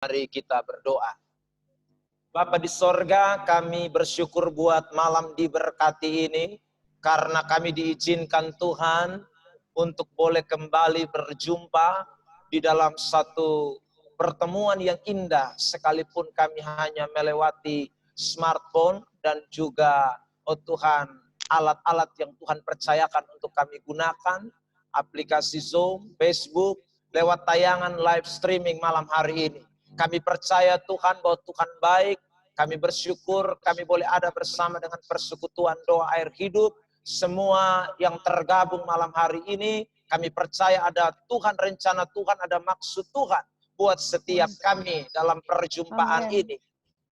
Mari kita berdoa. Bapa di sorga, kami bersyukur buat malam diberkati ini, karena kami diizinkan Tuhan untuk boleh kembali berjumpa di dalam satu pertemuan yang indah, sekalipun kami hanya melewati smartphone dan juga, oh Tuhan, alat-alat yang Tuhan percayakan untuk kami gunakan, aplikasi Zoom, Facebook, lewat tayangan live streaming malam hari ini. Kami percaya Tuhan bahwa Tuhan baik, kami bersyukur kami boleh ada bersama dengan persekutuan doa air hidup. Semua yang tergabung malam hari ini, kami percaya ada Tuhan, rencana Tuhan, ada maksud Tuhan buat setiap kami dalam perjumpaan ini.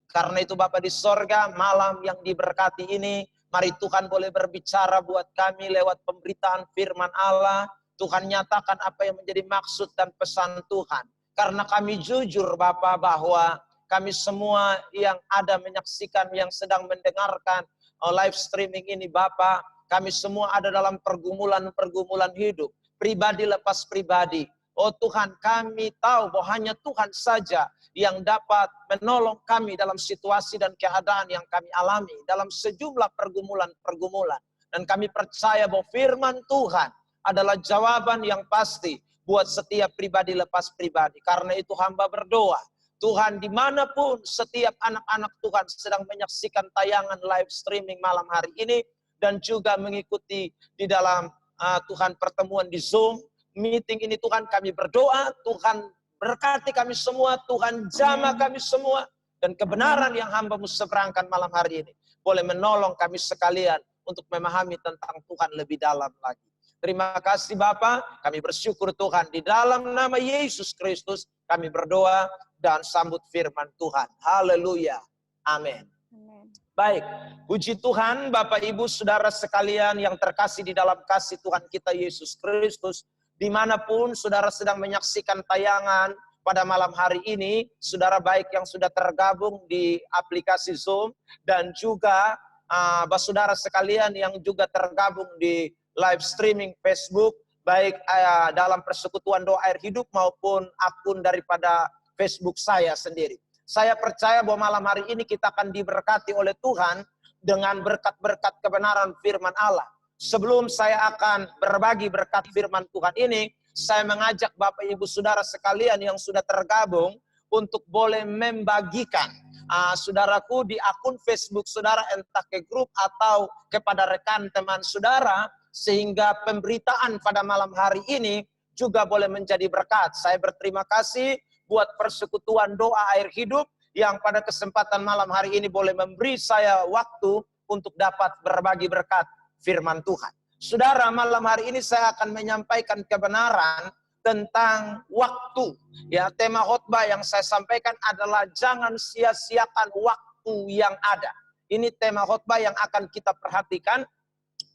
Karena itu Bapa di sorga, malam yang diberkati ini, mari Tuhan boleh berbicara buat kami lewat pemberitaan firman Allah. Tuhan nyatakan apa yang menjadi maksud dan pesan Tuhan. Karena kami jujur Bapak bahwa kami semua yang ada menyaksikan, yang sedang mendengarkan live streaming ini Bapak, kami semua ada dalam pergumulan-pergumulan hidup, pribadi lepas pribadi. Oh Tuhan, kami tahu bahwa hanya Tuhan saja yang dapat menolong kami dalam situasi dan keadaan yang kami alami, dalam sejumlah pergumulan-pergumulan. Dan kami percaya bahwa firman Tuhan adalah jawaban yang pasti buat setiap pribadi lepas pribadi. Karena itu hamba berdoa, Tuhan dimanapun setiap anak-anak Tuhan sedang menyaksikan tayangan live streaming malam hari ini, dan juga mengikuti di dalam Tuhan pertemuan di Zoom, meeting ini Tuhan kami berdoa, Tuhan berkati kami semua, Tuhan jamah kami semua, dan kebenaran yang hamba-Mu seberangkan malam hari ini boleh menolong kami sekalian untuk memahami tentang Tuhan lebih dalam lagi. Terima kasih Bapa, kami bersyukur Tuhan, di dalam nama Yesus Kristus kami berdoa dan sambut firman Tuhan. Haleluya. Amin. Baik, puji Tuhan Bapak Ibu Saudara sekalian yang terkasih di dalam kasih Tuhan kita Yesus Kristus. Dimanapun saudara sedang menyaksikan tayangan pada malam hari ini, saudara baik yang sudah tergabung di aplikasi Zoom, dan juga saudara sekalian yang juga tergabung di live streaming Facebook, baik dalam persekutuan doa air hidup maupun akun daripada Facebook saya sendiri. Saya percaya bahwa malam hari ini kita akan diberkati oleh Tuhan dengan berkat-berkat kebenaran firman Allah. Sebelum saya akan berbagi berkat firman Tuhan ini, saya mengajak Bapak Ibu Saudara sekalian yang sudah tergabung untuk boleh membagikan saudaraku di akun Facebook saudara, entah ke grup atau kepada rekan teman saudara, sehingga pemberitaan pada malam hari ini juga boleh menjadi berkat. Saya berterima kasih buat persekutuan doa air hidup yang pada kesempatan malam hari ini boleh memberi saya waktu untuk dapat berbagi berkat firman Tuhan. Saudara, malam hari ini saya akan menyampaikan kebenaran tentang waktu. Ya, tema khotbah yang saya sampaikan adalah jangan sia-siakan waktu yang ada. Ini tema khotbah yang akan kita perhatikan.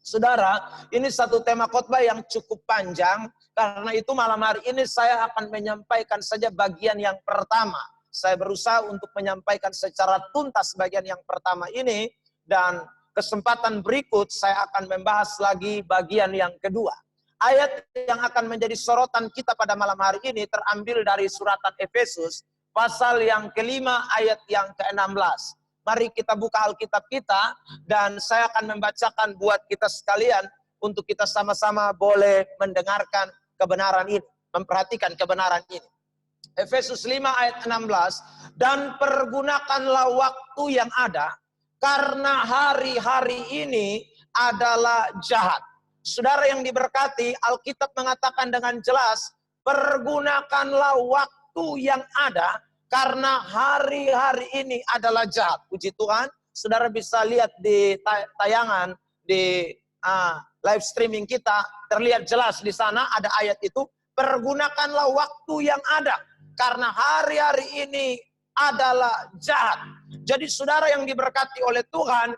Saudara, ini satu tema khotbah yang cukup panjang, karena itu malam hari ini saya akan menyampaikan saja bagian yang pertama. Saya berusaha untuk menyampaikan secara tuntas bagian yang pertama ini, dan kesempatan berikut saya akan membahas lagi bagian yang kedua. Ayat yang akan menjadi sorotan kita pada malam hari ini terambil dari suratan Efesus, pasal yang kelima ayat yang ke-16. Mari kita buka Alkitab kita, dan saya akan membacakan buat kita sekalian, untuk kita sama-sama boleh mendengarkan kebenaran ini, memperhatikan kebenaran ini. Efesus 5 ayat 16, dan pergunakanlah waktu yang ada, karena hari-hari ini adalah jahat. Saudara yang diberkati, Alkitab mengatakan dengan jelas, pergunakanlah waktu yang ada, karena hari-hari ini adalah jahat. Puji Tuhan, saudara bisa lihat di tayangan, di live streaming kita, terlihat jelas di sana ada ayat itu, pergunakanlah waktu yang ada, karena hari-hari ini adalah jahat. Jadi saudara yang diberkati oleh Tuhan,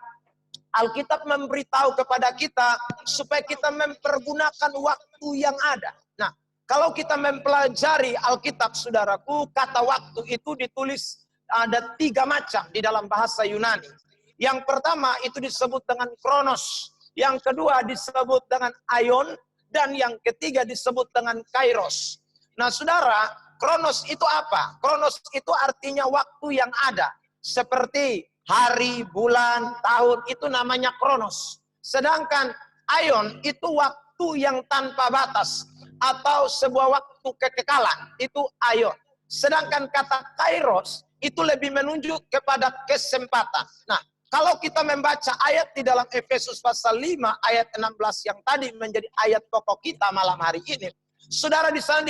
Alkitab memberitahu kepada kita supaya kita mempergunakan waktu yang ada. Nah, kalau kita mempelajari Alkitab, saudaraku, kata waktu itu ditulis ada 3 macam di dalam bahasa Yunani. Yang pertama itu disebut dengan kronos, yang kedua disebut dengan aion, dan yang ketiga disebut dengan kairos. Nah, saudara, kronos itu apa? Kronos itu artinya waktu yang ada. Seperti hari, bulan, tahun, itu namanya kronos. Sedangkan aion itu waktu yang tanpa batas. Atau sebuah waktu kekekalan, itu aion. Sedangkan kata kairos itu lebih menunjuk kepada kesempatan. Nah, kalau kita membaca ayat di dalam Efesus pasal 5 ayat 16 yang tadi menjadi ayat pokok kita malam hari ini, saudara, di sana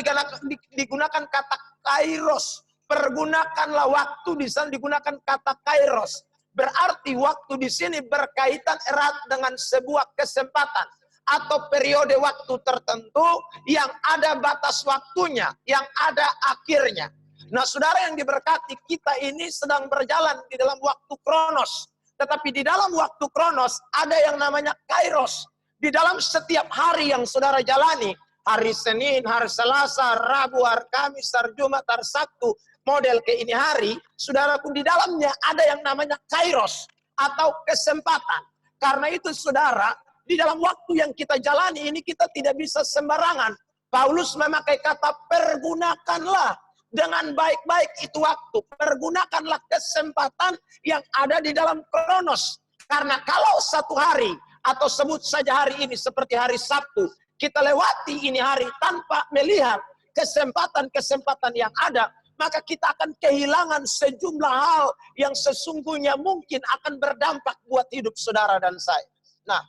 digunakan kata kairos. Pergunakanlah waktu, di sana digunakan kata kairos. Berarti waktu di sini berkaitan erat dengan sebuah kesempatan atau periode waktu tertentu yang ada batas waktunya, yang ada akhirnya. Nah, saudara yang diberkati, kita ini sedang berjalan di dalam waktu kronos. Tetapi di dalam waktu kronos ada yang namanya kairos. Di dalam setiap hari yang saudara jalani, hari Senin, hari Selasa, Rabu, hari Kamis, hari Jumat, hari Sabtu, model ke ini hari, saudaraku, di dalamnya ada yang namanya kairos atau kesempatan. Karena itu saudara, di dalam waktu yang kita jalani ini kita tidak bisa sembarangan. Paulus memakai kata pergunakanlah dengan baik-baik itu waktu. Pergunakanlah kesempatan yang ada di dalam kronos. Karena kalau satu hari, atau sebut saja hari ini seperti hari Sabtu, kita lewati ini hari tanpa melihat kesempatan-kesempatan yang ada, maka kita akan kehilangan sejumlah hal yang sesungguhnya mungkin akan berdampak buat hidup saudara dan saya. Nah,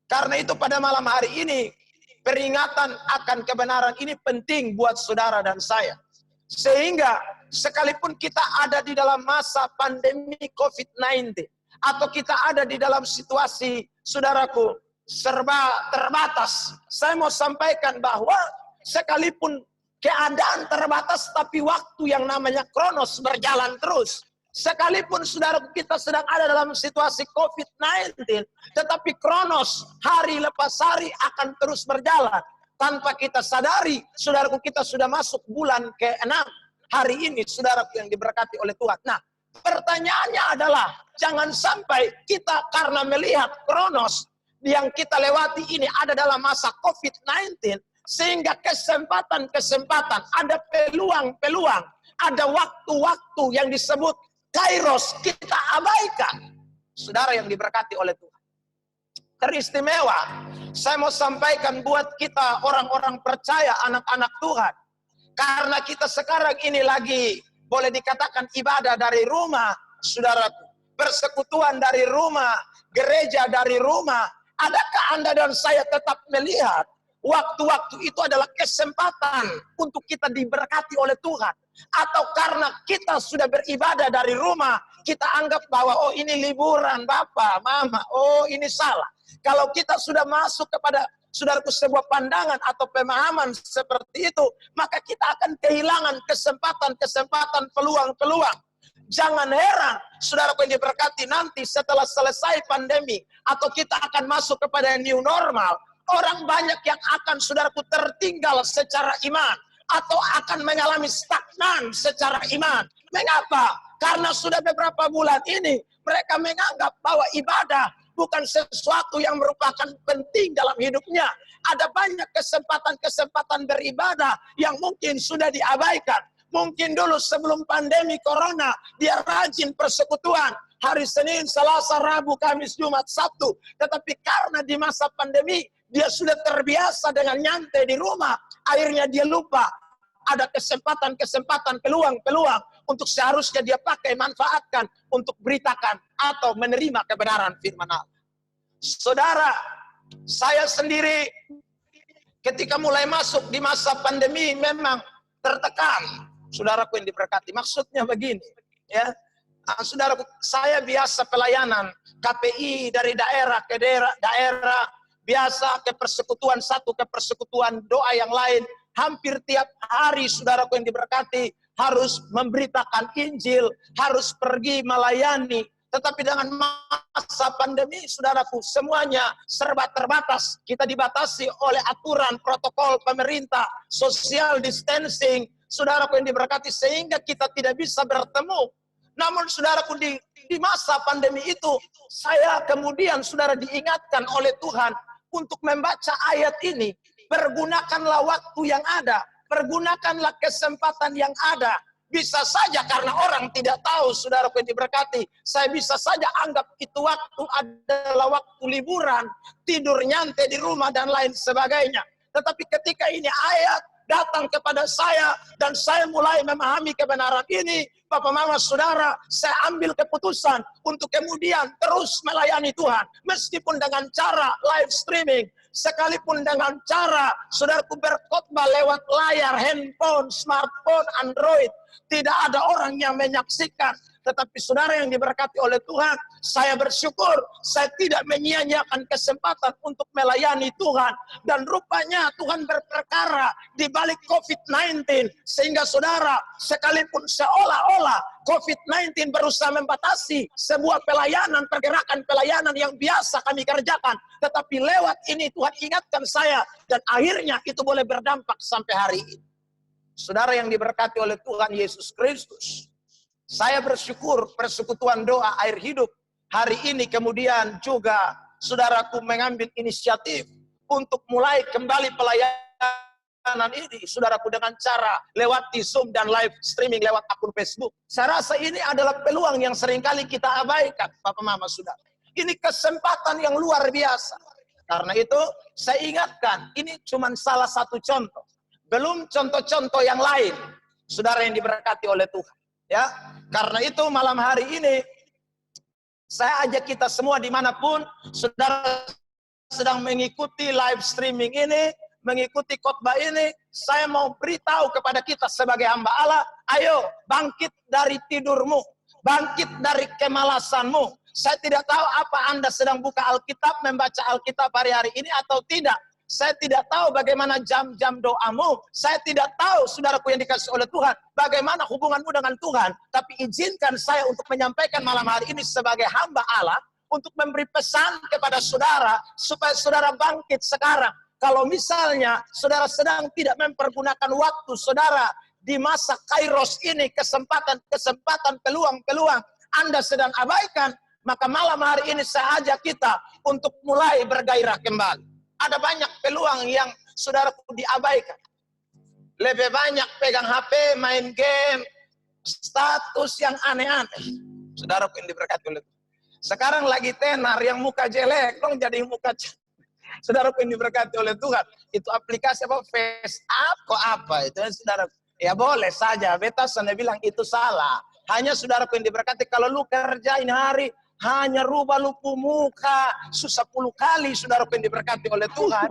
karena itu pada malam hari ini, peringatan akan kebenaran ini penting buat saudara dan saya. Sehingga sekalipun kita ada di dalam masa pandemi COVID-19, atau kita ada di dalam situasi, saudaraku, serba terbatas, saya mau sampaikan bahwa sekalipun keadaan terbatas, tapi waktu yang namanya kronos berjalan terus. Sekalipun saudara kita sedang ada dalam situasi COVID-19, tetapi kronos hari lepas hari akan terus berjalan. Tanpa kita sadari, saudaraku, kita sudah masuk bulan ke-6. Hari ini, saudaraku yang diberkati oleh Tuhan. Nah, pertanyaannya adalah, jangan sampai kita karena melihat kronos yang kita lewati ini ada dalam masa COVID-19, sehingga kesempatan-kesempatan, ada peluang-peluang, ada waktu-waktu yang disebut kairos kita abaikan. Saudara yang diberkati oleh Tuhan. Teristimewa, saya mau sampaikan buat kita orang-orang percaya, anak-anak Tuhan. Karena kita sekarang ini lagi boleh dikatakan ibadah dari rumah, saudaraku. Persekutuan dari rumah, gereja dari rumah. Adakah Anda dan saya tetap melihat waktu-waktu itu adalah kesempatan untuk kita diberkati oleh Tuhan? Atau karena kita sudah beribadah dari rumah, kita anggap bahwa oh ini liburan Bapak, Mama, oh ini salah. Kalau kita sudah masuk kepada saudaraku sebuah pandangan atau pemahaman seperti itu, maka kita akan kehilangan kesempatan-kesempatan, peluang-peluang. Jangan heran, saudaraku yang diberkati, nanti setelah selesai pandemi, atau kita akan masuk kepada new normal, orang banyak yang akan saudaraku tertinggal secara iman, atau akan mengalami stagnan secara iman. Mengapa? Karena sudah beberapa bulan ini, mereka menganggap bahwa ibadah bukan sesuatu yang merupakan penting dalam hidupnya. Ada banyak kesempatan-kesempatan beribadah yang mungkin sudah diabaikan. Mungkin dulu sebelum pandemi corona, dia rajin persekutuan. Hari Senin, Selasa, Rabu, Kamis, Jumat, Sabtu. Tetapi karena di masa pandemi, dia sudah terbiasa dengan nyantai di rumah. Akhirnya dia lupa. Ada kesempatan-kesempatan, peluang-peluang untuk seharusnya dia pakai, manfaatkan untuk beritakan atau menerima kebenaran firman Allah. Saudara, saya sendiri ketika mulai masuk di masa pandemi memang tertekan. Saudaraku yang diberkati, maksudnya begini, ya. Saudaraku, saya biasa pelayanan KPI dari daerah ke daerah, biasa ke persekutuan satu, ke persekutuan doa yang lain. Hampir tiap hari, saudaraku yang diberkati, harus memberitakan Injil, harus pergi melayani. Tetapi dengan masa pandemi, saudaraku, semuanya serba terbatas. Kita dibatasi oleh aturan, protokol pemerintah, social distancing, saudaraku yang diberkati, sehingga kita tidak bisa bertemu. Namun, saudaraku, di masa pandemi itu, saya kemudian, saudara, diingatkan oleh Tuhan untuk membaca ayat ini. Pergunakanlah waktu yang ada. Pergunakanlah kesempatan yang ada. Bisa saja karena orang tidak tahu, saudaraku yang diberkati. Saya bisa saja anggap itu waktu adalah waktu liburan, tidur nyantai di rumah dan lain sebagainya. Tetapi ketika ini ayat datang kepada saya dan saya mulai memahami kebenaran ini, Bapak Mama Saudara, saya ambil keputusan untuk kemudian terus melayani Tuhan. Meskipun dengan cara live streaming, sekalipun dengan cara saudaraku berkhotbah lewat layar handphone, smartphone, Android, tidak ada orang yang menyaksikan. Tetapi saudara yang diberkati oleh Tuhan, saya bersyukur saya tidak menyia-nyiakan kesempatan untuk melayani Tuhan. Dan rupanya Tuhan berperkara di balik COVID-19. Sehingga saudara, sekalipun seolah-olah COVID-19 berusaha membatasi sebuah pelayanan, pergerakan pelayanan yang biasa kami kerjakan. Tetapi lewat ini Tuhan ingatkan saya. Dan akhirnya itu boleh berdampak sampai hari ini. Saudara yang diberkati oleh Tuhan Yesus Kristus, saya bersyukur persekutuan doa air hidup hari ini kemudian juga saudaraku mengambil inisiatif untuk mulai kembali pelayanan ini, saudaraku, dengan cara lewat Zoom dan live streaming lewat akun Facebook. Saya rasa ini adalah peluang yang seringkali kita abaikan, Bapak Mama Saudara. Ini kesempatan yang luar biasa. Karena itu saya ingatkan, ini cuma salah satu contoh. Belum contoh-contoh yang lain, saudara yang diberkati oleh Tuhan. Ya, karena itu malam hari ini saya ajak kita semua dimanapun saudara sedang mengikuti live streaming ini, mengikuti khotbah ini, saya mau beritahu kepada kita sebagai hamba Allah, ayo bangkit dari tidurmu, bangkit dari kemalasanmu. Saya tidak tahu apa Anda sedang buka Alkitab, membaca Alkitab hari-hari ini atau tidak. Saya tidak tahu bagaimana jam-jam doamu. Saya tidak tahu, saudaraku yang dikasih oleh Tuhan, bagaimana hubunganmu dengan Tuhan. Tapi izinkan saya untuk menyampaikan malam hari ini sebagai hamba Allah, untuk memberi pesan kepada saudara, supaya saudara bangkit sekarang. Kalau misalnya saudara sedang tidak mempergunakan waktu saudara di masa kairos ini, kesempatan, peluang-peluang Anda sedang abaikan, maka malam hari ini saya ajak kita untuk mulai bergairah kembali. Ada banyak peluang yang saudaraku diabaikan. Lebih banyak pegang HP, main game, status yang aneh-aneh. Saudaraku yang diberkati oleh Tuhan. Sekarang lagi tenar, yang muka jelek, dong jadi muka cantik. Saudaraku yang diberkati oleh Tuhan. Itu aplikasi apa? Face kok apa? Itu saudaraku. Ya boleh saja, beta sana bilang itu salah. Hanya saudaraku yang diberkati, kalau lu kerjain hari, hanya rubah lupu muka, susah 10 kali, saudaraku yang diberkati oleh Tuhan.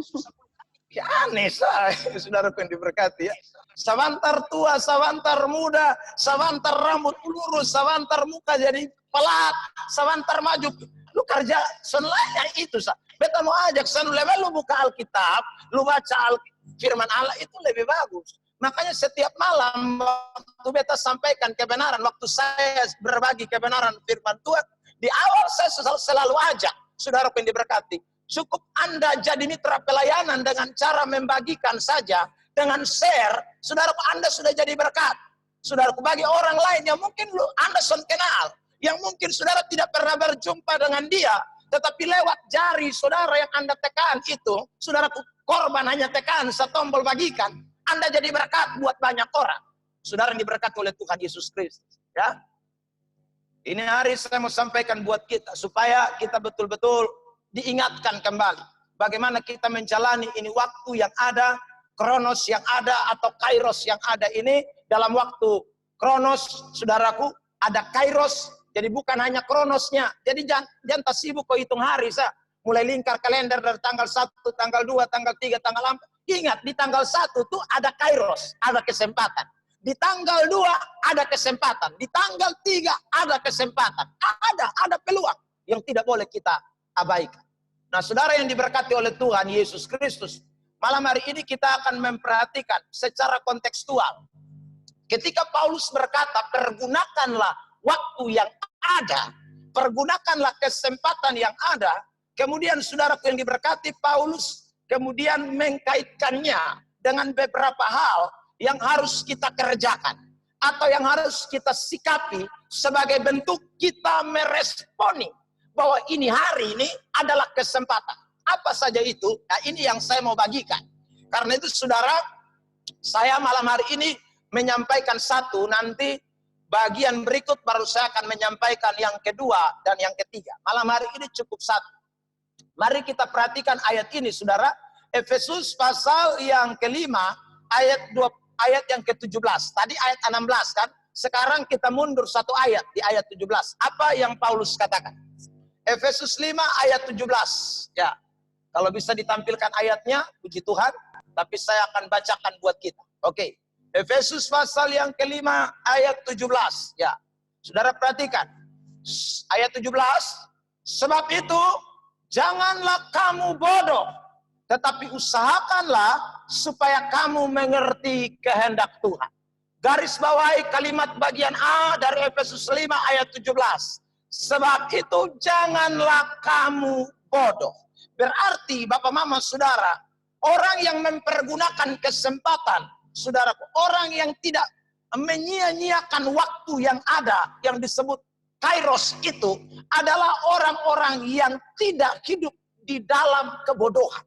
Ya aneh saya, saudaraku yang diberkati ya. Sabantar tua, sabantar muda, sabantar rambut lurus, sabantar muka jadi pelat, sabantar maju. Lu kerja senlanya itu sah. Beta mau ajak sanu level lu buka Alkitab, lu baca firman Allah itu lebih bagus. Makanya setiap malam waktu beta sampaikan kebenaran, waktu saya berbagi kebenaran firman Tuhan, di awal saya selalu ajak, saudara yang diberkati, cukup Anda jadi mitra pelayanan dengan cara membagikan saja, dengan share, saudaraku Anda sudah jadi berkat. Saudaraku, bagi orang lain yang mungkin Anda sudah kenal, yang mungkin saudara tidak pernah berjumpa dengan dia, tetapi lewat jari saudara yang Anda tekan itu, saudaraku, korban hanya tekan satu tombol bagikan, Anda jadi berkat buat banyak orang. Saudara yang diberkati oleh Tuhan Yesus Kristus. Ya. Ini hari saya mau sampaikan buat kita, supaya kita betul-betul diingatkan kembali. Bagaimana kita menjalani ini waktu yang ada, kronos yang ada, atau kairos yang ada ini. Dalam waktu kronos, saudaraku, ada kairos. Jadi bukan hanya kronosnya. Jadi jangan tak sibuk kau hitung hari. Mulai lingkar kalender dari tanggal 1, tanggal 2, tanggal 3, tanggal 4. Ingat, di tanggal 1 tuh ada kairos, ada kesempatan. Di tanggal 2 ada kesempatan. Di tanggal 3 ada kesempatan. Ada peluang yang tidak boleh kita abaikan. Nah, saudara yang diberkati oleh Tuhan Yesus Kristus, malam hari ini kita akan memperhatikan secara kontekstual. Ketika Paulus berkata, pergunakanlah waktu yang ada, pergunakanlah kesempatan yang ada. Kemudian saudaraku yang diberkati, Paulus kemudian mengkaitkannya dengan beberapa hal yang harus kita kerjakan, atau yang harus kita sikapi sebagai bentuk kita meresponi bahwa ini hari ini adalah kesempatan. Apa saja itu? Nah, ini yang saya mau bagikan. Karena itu saudara, Saya malam hari ini menyampaikan satu, nanti bagian berikut baru saya akan menyampaikan yang kedua dan yang ketiga. Malam hari ini cukup satu. Mari kita perhatikan ayat ini, saudara. Efesus pasal yang kelima, ayat yang ke-17. Tadi ayat 16 kan? Sekarang kita mundur satu ayat di ayat 17. Apa yang Paulus katakan? Efesus 5 ayat 17. Ya, kalau bisa ditampilkan ayatnya, puji Tuhan. Tapi saya akan bacakan buat kita. Oke. Efesus pasal yang kelima ayat 17. Ya, saudara perhatikan. Ayat 17. Sebab itu, janganlah kamu bodoh, tetapi usahakanlah supaya kamu mengerti kehendak Tuhan. Garis bawahi kalimat bagian A dari Efesus 5 ayat 17. Sebab itu janganlah kamu bodoh. Berarti Bapak Mama Saudara, orang yang mempergunakan kesempatan, saudaraku, orang yang tidak menyia-nyiakan waktu yang ada, yang disebut kairos itu, adalah orang-orang yang tidak hidup di dalam kebodohan.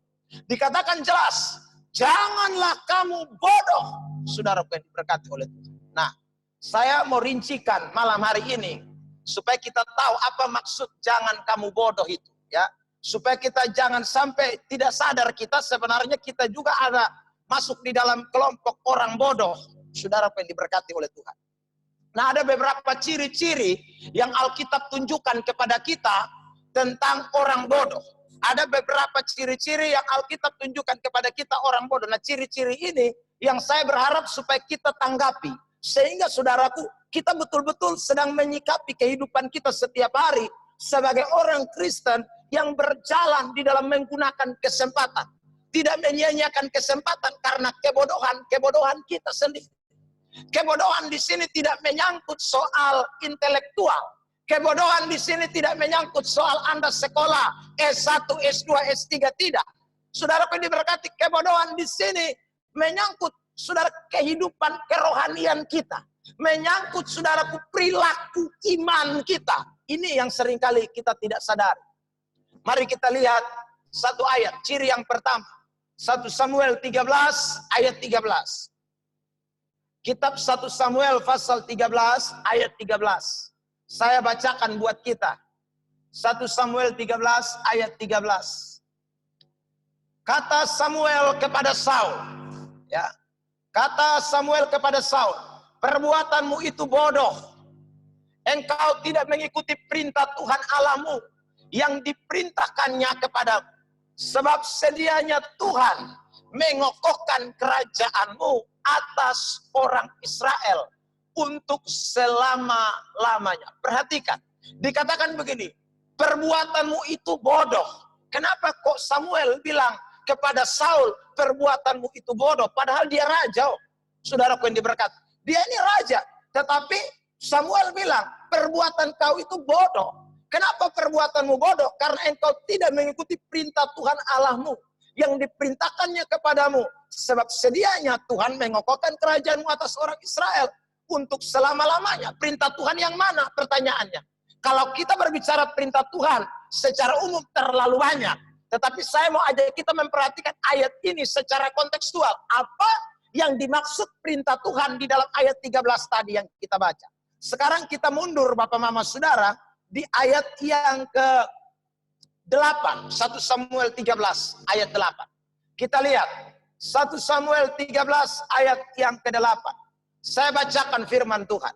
Dikatakan jelas, janganlah kamu bodoh, saudaraku yang diberkati oleh Tuhan. Nah, saya mau rincikan malam hari ini, supaya kita tahu apa maksud jangan kamu bodoh itu, ya. Supaya kita jangan sampai tidak sadar kita sebenarnya kita juga ada masuk di dalam kelompok orang bodoh, saudara yang diberkati oleh Tuhan. Nah, ada beberapa ciri-ciri yang Alkitab tunjukkan kepada kita tentang orang bodoh. Ada beberapa ciri-ciri yang Alkitab tunjukkan kepada kita orang bodoh. Nah, ciri-ciri ini yang saya berharap supaya kita tanggapi. Sehingga saudaraku, kita betul-betul sedang menyikapi kehidupan kita setiap hari sebagai orang Kristen yang berjalan di dalam menggunakan kesempatan. Tidak menyia-nyiakan kesempatan karena kebodohan kita sendiri. Kebodohan di sini tidak menyangkut soal intelektual. Kebodohan di sini tidak menyangkut soal Anda sekolah S1, S2, S3, tidak. Saudara yang diberkati, kebodohan di sini menyangkut saudara kehidupan kerohanian kita. Menyangkut saudaraku perilaku iman kita. Ini yang seringkali kita tidak sadari. Mari kita lihat satu ayat, ciri yang pertama. 1 Samuel 13 ayat 13. Kitab 1 Samuel pasal 13 ayat 13. Saya bacakan buat kita. 1 Samuel 13 ayat 13. Kata Samuel kepada Saul, ya. Kata Samuel kepada Saul, perbuatanmu itu bodoh. Engkau tidak mengikuti perintah Tuhan Allahmu yang diperintahkannya kepadamu. Sebab sedianya Tuhan mengokohkan kerajaanmu atas orang Israel untuk selama-lamanya. Perhatikan, dikatakan begini, perbuatanmu itu bodoh. Kenapa kok Samuel bilang kepada Saul, perbuatanmu itu bodoh, padahal dia raja. Saudaraku yang diberkati, dia ini raja, tetapi Samuel bilang, perbuatan kau itu bodoh. Kenapa perbuatanmu bodoh? Karena engkau tidak mengikuti perintah Tuhan Allahmu yang diperintahkannya kepadamu. Sebab sedianya Tuhan mengokohkan kerajaanmu atas orang Israel untuk selama-lamanya. Perintah Tuhan yang mana? Pertanyaannya. Kalau kita berbicara perintah Tuhan secara umum terlalu banyak. Tetapi saya mau ajak kita memperhatikan ayat ini secara kontekstual. Apa yang dimaksud perintah Tuhan di dalam ayat 13 tadi yang kita baca. Sekarang kita mundur Bapak Mama Saudara di ayat yang ke-8. 1 Samuel 13 ayat 8. Kita lihat. 1 Samuel 13 ayat yang ke-8. Saya bacakan firman Tuhan.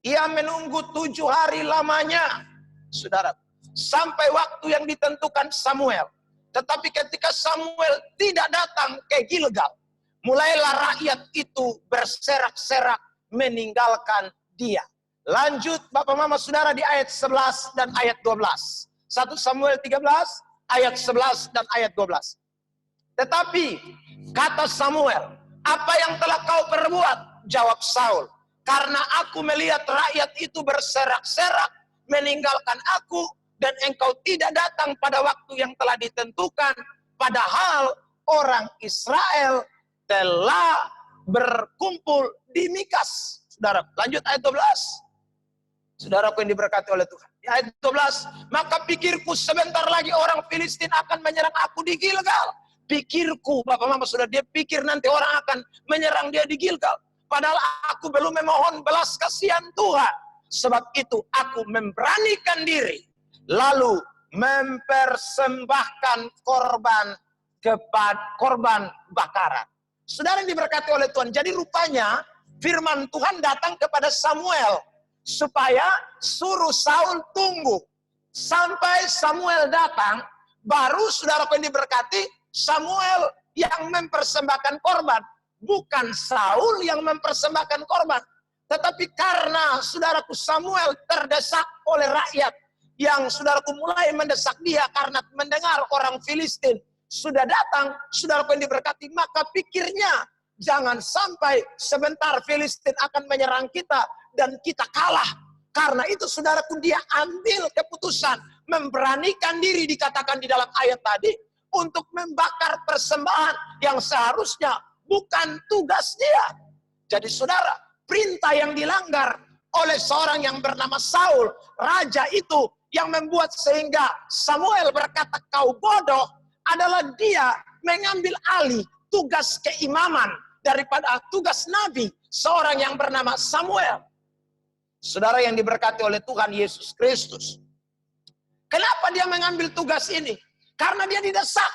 Ia menunggu 7 hari lamanya, saudara, sampai waktu yang ditentukan Samuel. Tetapi ketika Samuel tidak datang ke Gilgal, mulailah rakyat itu berserak-serak meninggalkan dia. Lanjut Bapak Mama Saudara di ayat 11 dan ayat 12. 1 Samuel 13 ayat 11 dan ayat 12. Tetapi kata Samuel, apa yang telah kau perbuat? Jawab Saul, karena aku melihat rakyat itu berserak-serak meninggalkan aku dan engkau tidak datang pada waktu yang telah ditentukan, padahal orang Israel telah berkumpul di Mikas. Saudara, lanjut ayat 12. Saudaraku yang diberkati oleh Tuhan. Di ayat 12, maka pikirku sebentar lagi orang Filistin akan menyerang aku di Gilgal. pikirku, Bapak Mama Saudara, dia pikir nanti orang akan menyerang dia di Gilgal. Padahal aku belum memohon belas kasihan Tuhan. Sebab itu aku memberanikan diri, lalu mempersembahkan korban bakaran. Saudara yang diberkati oleh Tuhan, jadi rupanya firman Tuhan datang kepada Samuel supaya suruh Saul tunggu sampai Samuel datang, baru saudaraku yang diberkati, Samuel yang mempersembahkan korban, bukan Saul yang mempersembahkan korban. Tetapi karena saudaraku Samuel terdesak oleh rakyat yang saudaraku mulai mendesak dia karena mendengar orang Filistin sudah datang, saudaraku yang diberkati, maka pikirnya jangan sampai sebentar Filistin akan menyerang kita dan kita kalah. Karena itu saudaraku dia ambil keputusan, memberanikan diri dikatakan di dalam ayat tadi untuk membakar persembahan yang seharusnya bukan tugas dia. Jadi saudara, perintah yang dilanggar oleh seorang yang bernama Saul, raja itu yang membuat sehingga Samuel berkata kau bodoh, adalah dia mengambil alih tugas keimaman daripada tugas nabi seorang yang bernama Samuel. Saudara yang diberkati oleh Tuhan Yesus Kristus. Kenapa dia mengambil tugas ini? Karena dia didesak.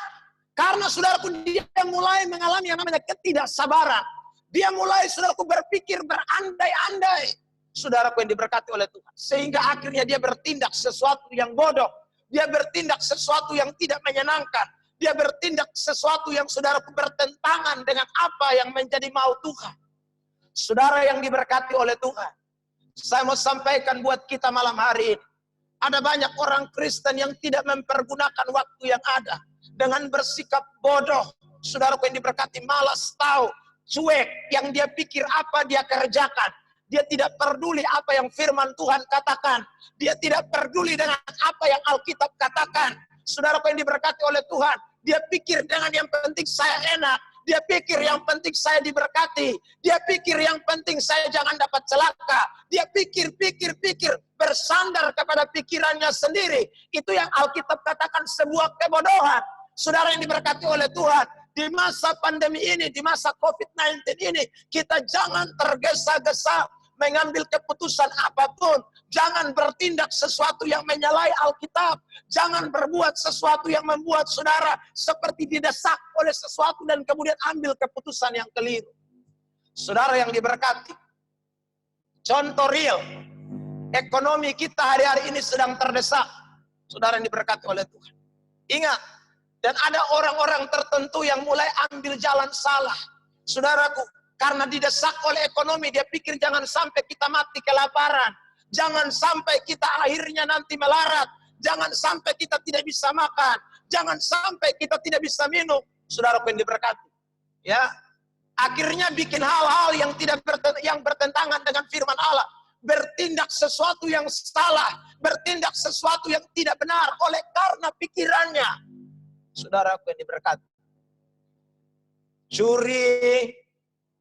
Karena saudaraku dia mulai mengalami yang namanya ketidaksabaran. Dia mulai saudaraku berpikir berandai-andai. Saudaraku yang diberkati oleh Tuhan. Sehingga akhirnya dia bertindak sesuatu yang bodoh. Dia bertindak sesuatu yang tidak menyenangkan. Dia bertindak sesuatu yang saudaraku bertentangan dengan apa yang menjadi mau Tuhan. Saudara yang diberkati oleh Tuhan. Saya mau sampaikan buat kita malam hari ini. Ada banyak orang Kristen yang tidak mempergunakan waktu yang ada. Dengan bersikap bodoh. Saudaraku yang diberkati, malas tahu. Cuek, yang dia pikir apa dia kerjakan. Dia tidak peduli apa yang firman Tuhan katakan. Dia tidak peduli dengan apa yang Alkitab katakan. Saudaraku yang diberkati oleh Tuhan, dia pikir dengan yang penting saya enak. Dia pikir yang penting saya diberkati. Dia pikir yang penting saya jangan dapat celaka. Dia pikir, bersandar kepada pikirannya sendiri. Itu yang Alkitab katakan sebuah kebodohan. Saudara yang diberkati oleh Tuhan, di masa pandemi ini, di masa COVID-19 ini, kita jangan tergesa-gesa mengambil keputusan apapun. Jangan bertindak sesuatu yang menyalahi Alkitab. Jangan berbuat sesuatu yang membuat saudara seperti didesak oleh sesuatu dan kemudian ambil keputusan yang keliru. Saudara yang diberkati, contoh real, ekonomi kita hari-hari ini sedang terdesak. Saudara yang diberkati oleh Tuhan. Ingat, dan ada orang-orang tertentu yang mulai ambil jalan salah. Saudaraku, karena didesak oleh ekonomi, dia pikir jangan sampai kita mati kelaparan. Jangan sampai kita akhirnya nanti melarat. Jangan sampai kita tidak bisa makan. Jangan sampai kita tidak bisa minum. Saudaraku yang diberkati. Ya, akhirnya bikin hal-hal yang bertentangan dengan firman Allah. Bertindak sesuatu yang salah. Bertindak sesuatu yang tidak benar oleh karena pikirannya. Saudaraku yang diberkati. Curi,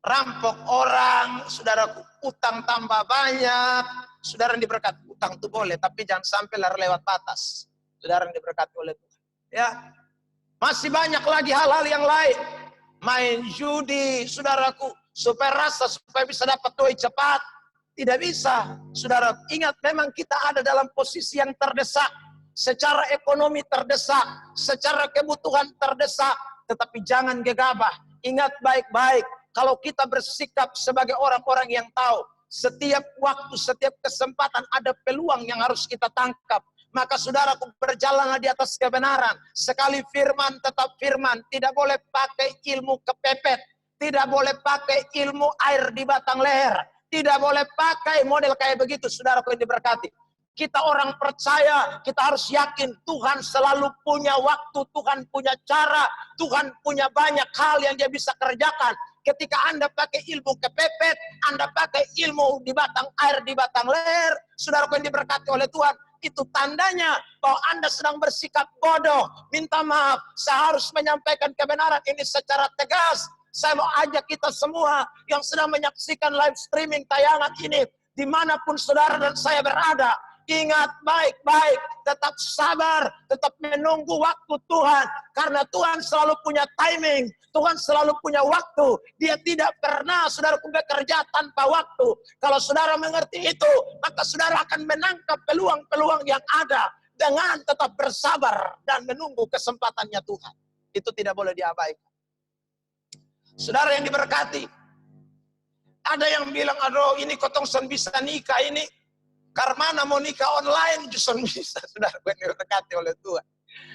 rampok orang, saudaraku, utang tambah banyak. Saudara yang diberkati, utang itu boleh, tapi jangan sampai lewat batas. Saudara yang diberkati oleh Tuhan. Ya, masih banyak lagi hal-hal yang lain. Main judi, saudaraku, supaya bisa dapat duit cepat. Tidak bisa, saudara. Ingat, memang kita ada dalam posisi yang terdesak. Secara ekonomi terdesak, secara kebutuhan terdesak. Tetapi jangan gegabah. Ingat baik-baik. Kalau kita bersikap sebagai orang-orang yang tahu, setiap waktu, setiap kesempatan ada peluang yang harus kita tangkap. Maka saudaraku, berjalanlah di atas kebenaran. Sekali firman, tetap firman. Tidak boleh pakai ilmu kepepet. Tidak boleh pakai ilmu air di batang leher. Tidak boleh pakai model kayak begitu, saudaraku yang diberkati. Kita orang percaya, kita harus yakin Tuhan selalu punya waktu, Tuhan punya cara, Tuhan punya banyak hal yang dia bisa kerjakan. Ketika Anda pakai ilmu kepepet, Anda pakai ilmu di batang air, di batang leher, saudaraku yang diberkati oleh Tuhan, itu tandanya bahwa Anda sedang bersikap bodoh. Minta maaf, saya harus menyampaikan kebenaran ini secara tegas. Saya mau ajak kita semua yang sedang menyaksikan live streaming tayangan ini, dimanapun saudara dan saya berada, Ingat baik-baik, tetap sabar, tetap menunggu waktu Tuhan. Karena Tuhan selalu punya timing, Tuhan selalu punya waktu. Dia tidak pernah, saudaraku, bekerja tanpa waktu. Kalau saudara mengerti itu, maka saudara akan menangkap peluang-peluang yang ada dengan tetap bersabar dan menunggu kesempatannya Tuhan. Itu tidak boleh diabaikan. Saudara yang diberkati, ada yang bilang, aduh ini kotongson bisa nikah ini. Karena mau nikah online justru bisa, saudara yang diberkati oleh Tuhan.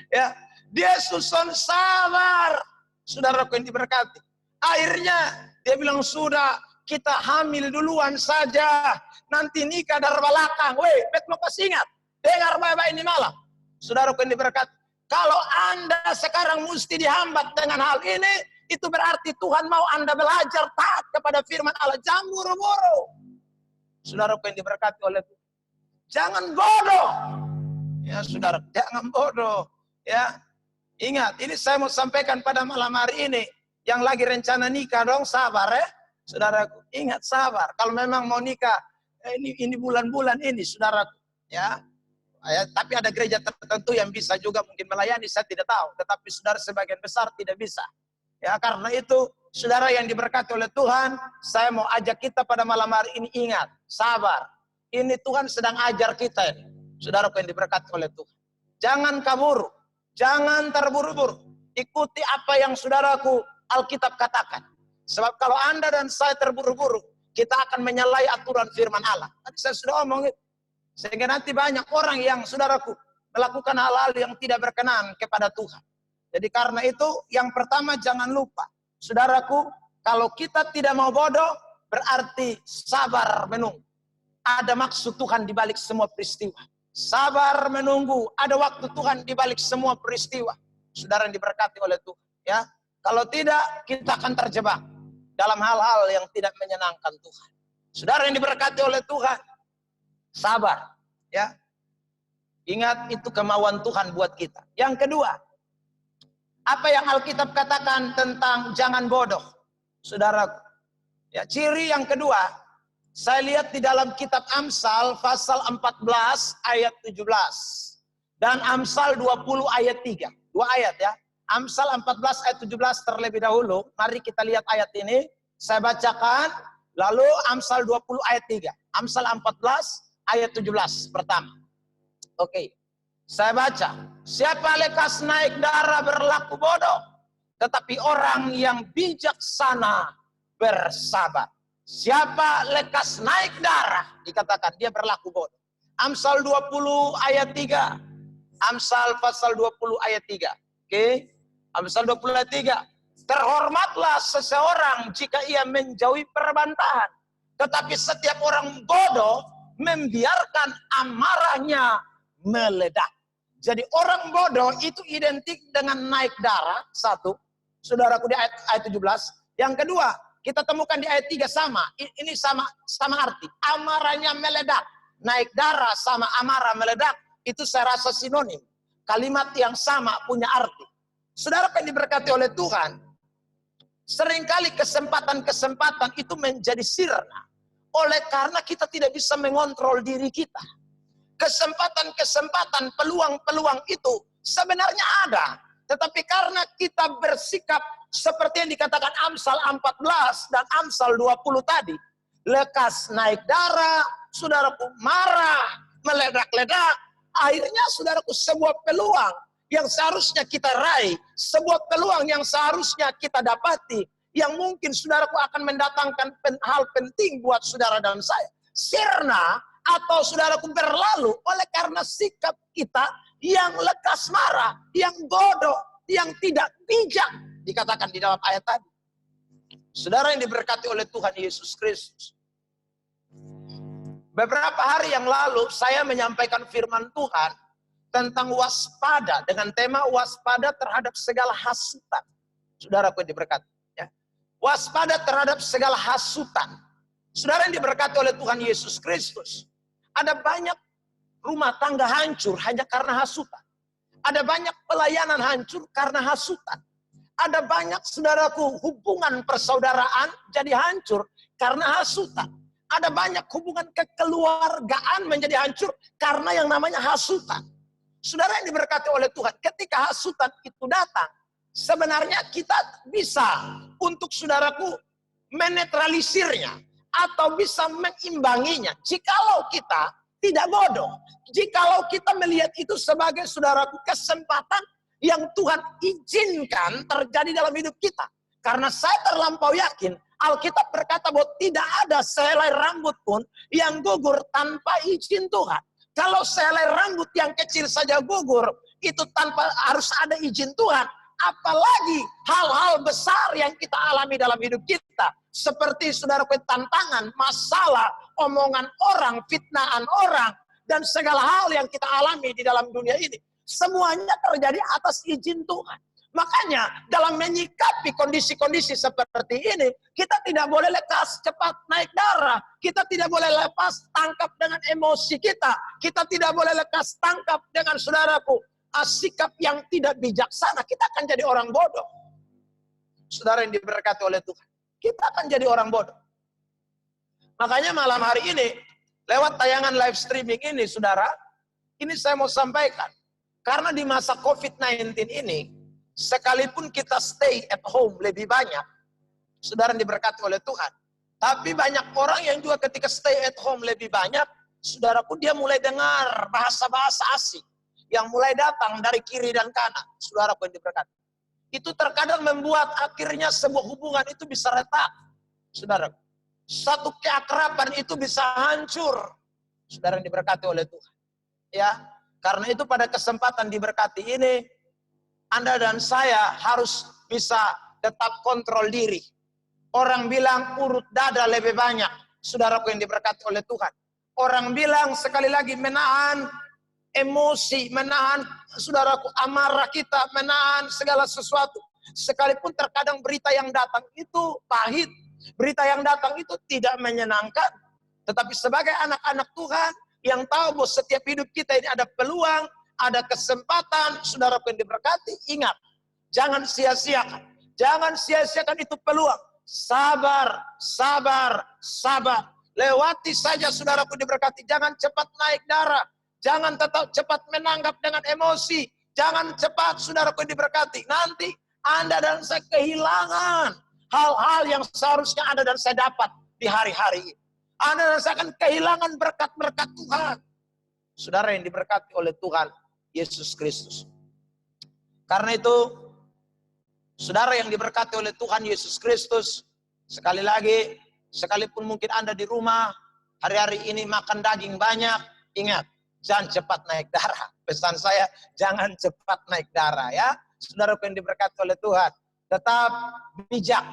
Ya, dia susun sabar, saudara yang diberkati. Akhirnya dia bilang, sudah kita hamil duluan saja, nanti nikah dari belakang. Weh, bet mau kasih ingat, dengar baik-baik ini malam, saudara yang diberkati. Kalau Anda sekarang mesti dihambat dengan hal ini, itu berarti Tuhan mau Anda belajar taat kepada firman Allah. Jangan buru-buru, saudara yang diberkati oleh Tuhan. Jangan bodoh. Ya saudara, jangan bodoh. Ya, ingat, ini saya mau sampaikan pada malam hari ini. Yang lagi rencana nikah dong, sabar ya. Saudaraku, ingat sabar. Kalau memang mau nikah, ini bulan-bulan ini, saudaraku. Ya, tapi ada gereja tertentu yang bisa juga mungkin melayani, saya tidak tahu. Tetapi saudara sebagian besar tidak bisa. Ya, karena itu, saudara yang diberkati oleh Tuhan, saya mau ajak kita pada malam hari ini, ingat, sabar. Ini Tuhan sedang ajar kita ini. Saudaraku yang diberkati oleh Tuhan. Jangan kabur. Jangan terburu-buru. Ikuti apa yang saudaraku Alkitab katakan. Sebab kalau Anda dan saya terburu-buru, kita akan menyalahi aturan firman Allah. Tadi saya sudah omong itu. Sehingga nanti banyak orang yang saudaraku melakukan hal-hal yang tidak berkenan kepada Tuhan. Jadi karena itu yang pertama jangan lupa. Saudaraku, kalau kita tidak mau bodoh, berarti sabar menunggu. Ada maksud Tuhan di balik semua peristiwa. Sabar menunggu, ada waktu Tuhan di balik semua peristiwa. Saudara yang diberkati oleh Tuhan, ya. Kalau tidak, kita akan terjebak dalam hal-hal yang tidak menyenangkan Tuhan. Saudara yang diberkati oleh Tuhan, sabar, ya. Ingat itu kemauan Tuhan buat kita. Yang kedua, apa yang Alkitab katakan tentang jangan bodoh, saudaraku. Ya, ciri yang kedua, saya lihat di dalam kitab Amsal pasal 14 ayat 17 dan Amsal 20 ayat 3. Dua ayat ya. Amsal 14 ayat 17 terlebih dahulu. Mari kita lihat ayat ini. Saya bacakan. Lalu Amsal 20 ayat 3. Amsal 14 ayat 17 pertama. Oke. Saya baca. Siapa lekas naik darah berlaku bodoh, tetapi orang yang bijaksana bersabar. Siapa lekas naik darah, dikatakan dia berlaku bodoh. Amsal 20 ayat 3. Amsal pasal 20 ayat 3. Oke. Amsal 20 ayat 3. Terhormatlah seseorang jika ia menjauhi perbantahan. Tetapi setiap orang bodoh membiarkan amarahnya meledak. Jadi orang bodoh itu identik dengan naik darah. Satu. Saudaraku di ayat 17. Yang kedua, kita temukan di ayat 3 sama. Ini sama arti. Amarahnya meledak. Naik darah sama amarah meledak. Itu saya rasa sinonim. Kalimat yang sama punya arti. Saudara yang diberkati oleh Tuhan. Seringkali kesempatan-kesempatan itu menjadi sirna. Oleh karena kita tidak bisa mengontrol diri kita. Kesempatan-kesempatan, peluang-peluang itu sebenarnya ada. Tetapi karena kita bersikap seperti yang dikatakan Amsal 14 dan Amsal 20 tadi. Lekas naik darah, saudaraku marah, meledak-ledak. Akhirnya saudaraku sebuah peluang yang seharusnya kita raih. Sebuah peluang yang seharusnya kita dapati. Yang mungkin saudaraku akan mendatangkan hal penting buat saudara dan saya. Sirna atau saudaraku berlalu oleh karena sikap kita yang lekas marah, yang bodoh, yang tidak bijak. Dikatakan di dalam ayat tadi. Saudara yang diberkati oleh Tuhan Yesus Kristus. Beberapa hari yang lalu saya menyampaikan firman Tuhan tentang waspada dengan tema waspada terhadap segala hasutan. Saudaraku yang diberkati. Ya. Waspada terhadap segala hasutan. Saudara yang diberkati oleh Tuhan Yesus Kristus. Ada banyak rumah tangga hancur hanya karena hasutan. Ada banyak pelayanan hancur karena hasutan. Ada banyak saudaraku hubungan persaudaraan jadi hancur karena hasutan. Ada banyak hubungan kekeluargaan menjadi hancur Karena yang namanya hasutan. Saudara yang diberkati oleh Tuhan, ketika hasutan itu datang, sebenarnya kita bisa untuk saudaraku menetralisirnya atau bisa mengimbanginya. Jikalau kita tidak bodoh, jikalau kita melihat itu sebagai saudaraku kesempatan yang Tuhan izinkan terjadi dalam hidup kita. Karena saya terlampau yakin Alkitab berkata bahwa tidak ada sehelai rambut pun yang gugur tanpa izin Tuhan. Kalau sehelai rambut yang kecil saja gugur, itu tanpa harus ada izin Tuhan. Apalagi hal-hal besar yang kita alami dalam hidup kita. Seperti saudaraku tantangan, masalah, omongan orang, fitnahan orang, dan segala hal yang kita alami di dalam dunia ini. Semuanya terjadi atas izin Tuhan. Makanya dalam menyikapi kondisi-kondisi seperti ini, kita tidak boleh lekas cepat naik darah. Kita tidak boleh lepas tangkap dengan emosi kita. Kita tidak boleh lekas tangkap dengan saudaraku sikap yang tidak bijaksana. Kita akan jadi orang bodoh. Saudara yang diberkati oleh Tuhan, kita akan jadi orang bodoh. Makanya malam hari ini, lewat tayangan live streaming ini, saudara, ini saya mau sampaikan. Karena di masa COVID-19 ini, sekalipun kita stay at home lebih banyak, saudara yang diberkati oleh Tuhan. Tapi banyak orang yang juga ketika stay at home lebih banyak, saudaraku dia mulai dengar bahasa-bahasa asing yang mulai datang dari kiri dan kanan, saudaraku yang diberkati. Itu terkadang membuat akhirnya sebuah hubungan itu bisa retak, saudaraku. Satu keakraban itu bisa hancur, saudara yang diberkati oleh Tuhan. Ya, karena itu pada kesempatan diberkati ini, Anda dan saya harus bisa tetap kontrol diri. Orang bilang urut dada lebih banyak, saudaraku yang diberkati oleh Tuhan. Orang bilang sekali lagi menahan emosi, menahan saudaraku amarah kita, menahan segala sesuatu. Sekalipun terkadang berita yang datang itu pahit, berita yang datang itu tidak menyenangkan. Tetapi sebagai anak-anak Tuhan yang tahu bahwa setiap hidup kita ini ada peluang, ada kesempatan, saudaraku yang diberkati, ingat, jangan sia-siakan. Jangan sia-siakan itu peluang. Sabar, sabar, sabar. Lewati saja saudaraku diberkati. Jangan cepat naik darah. Jangan tetap cepat menanggap dengan emosi. Jangan cepat saudaraku diberkati. Nanti Anda dan saya kehilangan hal-hal yang seharusnya Anda dan saya dapat di hari-hari ini. Anda dan saya akan kehilangan berkat-berkat Tuhan. Saudara yang diberkati oleh Tuhan Yesus Kristus. Karena itu, saudara yang diberkati oleh Tuhan Yesus Kristus, sekali lagi, sekalipun mungkin Anda di rumah, hari-hari ini makan daging banyak, ingat, jangan cepat naik darah. Pesan saya, jangan cepat naik darah ya. Saudara yang diberkati oleh Tuhan, tetap bijak.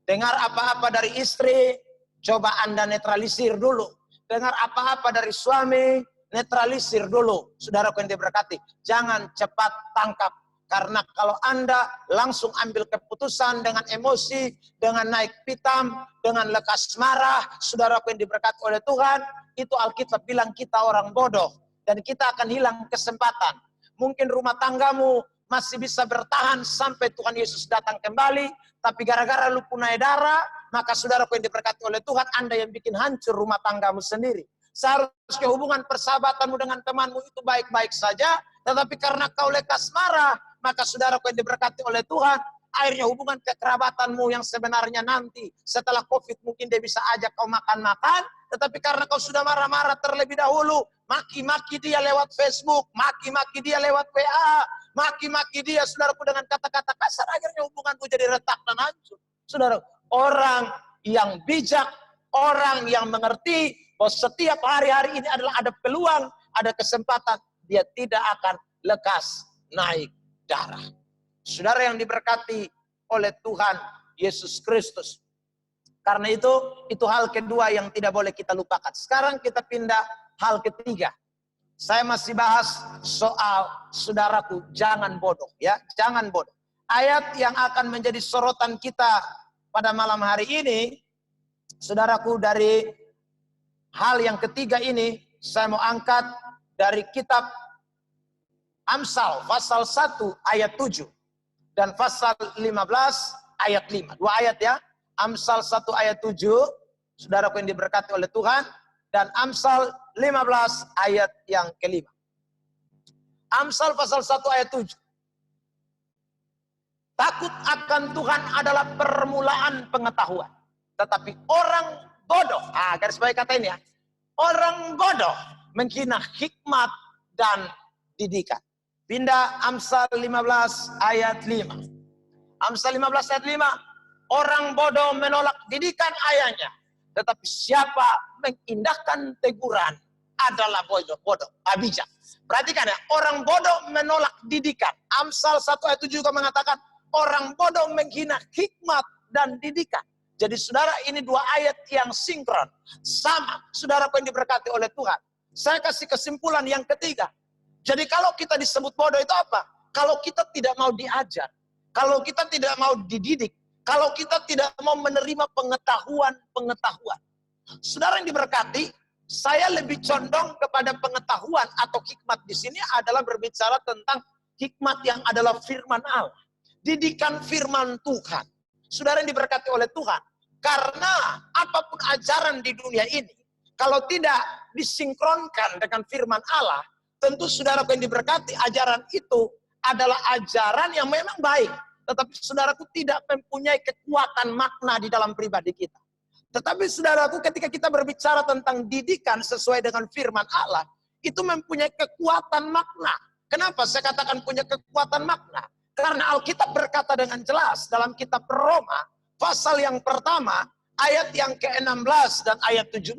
Dengar apa-apa dari istri, coba Anda netralisir dulu. Dengar apa-apa dari suami, netralisir dulu, saudaraku yang diberkati. Jangan cepat tangkap. Karena kalau Anda langsung ambil keputusan dengan emosi, dengan naik pitam, dengan lekas marah, saudaraku yang diberkati oleh Tuhan, itu Alkitab bilang kita orang bodoh. Dan kita akan hilang kesempatan. Mungkin rumah tanggamu masih bisa bertahan sampai Tuhan Yesus datang kembali, tapi gara-gara lu punai darah, maka saudaraku yang diberkati oleh Tuhan, Anda yang bikin hancur rumah tanggamu sendiri. Seharusnya hubungan persahabatanmu dengan temanmu itu baik-baik saja, tetapi karena kau lekas marah, maka saudaraku yang diberkati oleh Tuhan, akhirnya hubungan kekerabatanmu yang sebenarnya nanti setelah COVID mungkin dia bisa ajak kau makan-makan, tetapi karena kau sudah marah-marah terlebih dahulu, maki-maki dia lewat Facebook, maki-maki dia lewat WA, maki-maki dia saudaraku dengan kata-kata kasar, akhirnya hubunganmu jadi retak dan hancur. Saudara, orang yang bijak, orang yang mengerti bahwa setiap hari-hari ini adalah ada peluang, ada kesempatan, dia tidak akan lekas naik darah. Saudara yang diberkati oleh Tuhan Yesus Kristus. Karena itu hal kedua yang tidak boleh kita lupakan. Sekarang kita pindah hal ketiga. Saya masih bahas soal saudaraku, jangan bodoh ya, jangan bodoh. Ayat yang akan menjadi sorotan kita pada malam hari ini, saudaraku, dari hal yang ketiga ini, saya mau angkat dari kitab Amsal, pasal 1 ayat 7. Dan pasal 15 ayat 5. Dua ayat ya. Amsal 1 ayat 7. Saudaraku yang diberkati oleh Tuhan. dan Amsal 15 ayat yang kelima. Amsal pasal 1 ayat 7. Takut akan Tuhan adalah permulaan pengetahuan. Tetapi orang bodoh, garis bawah kata ini ya. Orang bodoh menghina hikmat dan didikan. Pindah Amsal 15 ayat 5. Amsal 15 ayat 5. Orang bodoh menolak didikan ayahnya. Tetapi siapa mengindahkan teguran adalah bodoh, bijak. Perhatikan ya, orang bodoh menolak didikan. Amsal 1 ayat 7 juga mengatakan, orang bodoh menghina hikmat dan didikan. Jadi saudara, ini dua ayat yang sinkron. Sama, saudara yang diberkati oleh Tuhan. Saya kasih kesimpulan yang ketiga. Jadi kalau kita disebut bodoh itu apa? Kalau kita tidak mau diajar. Kalau kita tidak mau dididik. Kalau kita tidak mau menerima pengetahuan. Saudara yang diberkati, saya lebih condong kepada pengetahuan atau hikmat di sini adalah berbicara tentang hikmat yang adalah firman Allah. Didikan firman Tuhan. Saudara yang diberkati oleh Tuhan. Karena apapun ajaran di dunia ini, kalau tidak disinkronkan dengan firman Allah, tentu saudara yang diberkati, ajaran itu adalah ajaran yang memang baik. Tetapi saudaraku tidak mempunyai kekuatan makna di dalam pribadi kita. Tetapi saudaraku, ketika kita berbicara tentang didikan sesuai dengan firman Allah, itu mempunyai kekuatan makna. Kenapa saya katakan punya kekuatan makna? Karena Alkitab berkata dengan jelas dalam kitab Roma, pasal yang pertama, ayat yang ke-16 dan ayat 17.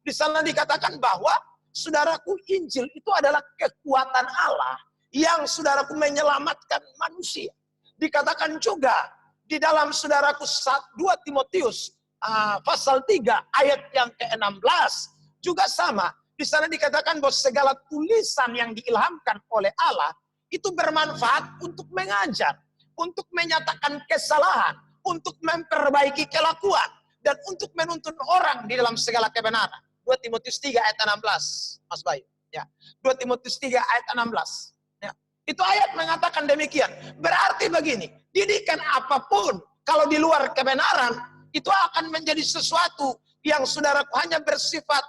Di sana dikatakan bahwa, saudaraku, Injil itu adalah kekuatan Allah yang saudaraku menyelamatkan manusia. Dikatakan juga di dalam saudaraku 2 Timotius pasal 3 ayat yang ke-16 juga sama. Di sana dikatakan bahwa segala tulisan yang diilhamkan oleh Allah itu bermanfaat untuk mengajar, untuk menyatakan kesalahan, untuk memperbaiki kelakuan, dan untuk menuntun orang di dalam segala kebenaran. 2 Timotius 3 ayat 16, Mas Bayu. Ya. 2 Timotius 3 ayat 16. Ya. Itu ayat mengatakan demikian. Berarti begini, didikan apapun, kalau di luar kebenaran, itu akan menjadi sesuatu yang saudaraku hanya bersifat,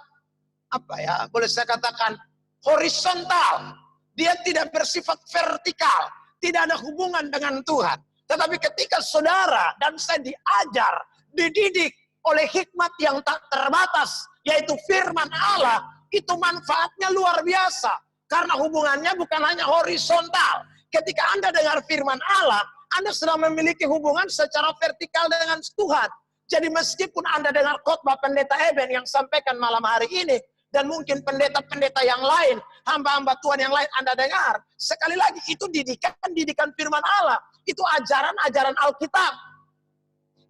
boleh saya katakan, horizontal. Dia tidak bersifat vertikal, tidak ada hubungan dengan Tuhan. Tetapi ketika saudara dan saya diajar, dididik oleh hikmat yang tak terbatas, yaitu firman Allah, itu manfaatnya luar biasa. Karena hubungannya bukan hanya horizontal. Ketika Anda dengar firman Allah, Anda sedang memiliki hubungan secara vertikal dengan Tuhan. Jadi meskipun Anda dengar khotbah pendeta Eben yang sampaikan malam hari ini, dan mungkin pendeta-pendeta yang lain, hamba-hamba Tuhan yang lain Anda dengar, sekali lagi itu didikan firman Allah. Itu ajaran-ajaran Alkitab.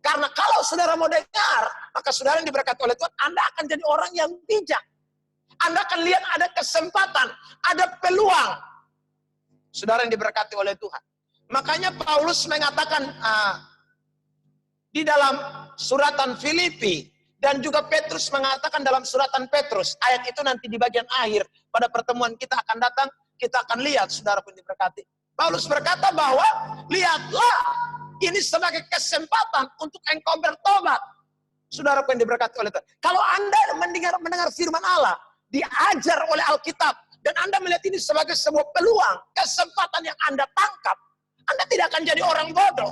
Karena kalau saudara mau dengar, maka saudara yang diberkati oleh Tuhan, Anda akan jadi orang yang bijak. Anda akan lihat ada kesempatan, ada peluang. Saudara yang diberkati oleh Tuhan. Makanya Paulus mengatakan di dalam suratan Filipi, dan juga Petrus mengatakan dalam suratan Petrus, ayat itu nanti di bagian akhir, pada pertemuan kita akan datang, kita akan lihat, saudara pun diberkati. Paulus berkata bahwa, lihatlah, ini sebagai kesempatan untuk engkau bertobat. Saudara pun diberkati oleh Tuhan. Kalau Anda mendengar firman Allah, diajar oleh Alkitab, dan Anda melihat ini sebagai sebuah peluang, kesempatan yang Anda tangkap, Anda tidak akan jadi orang bodoh.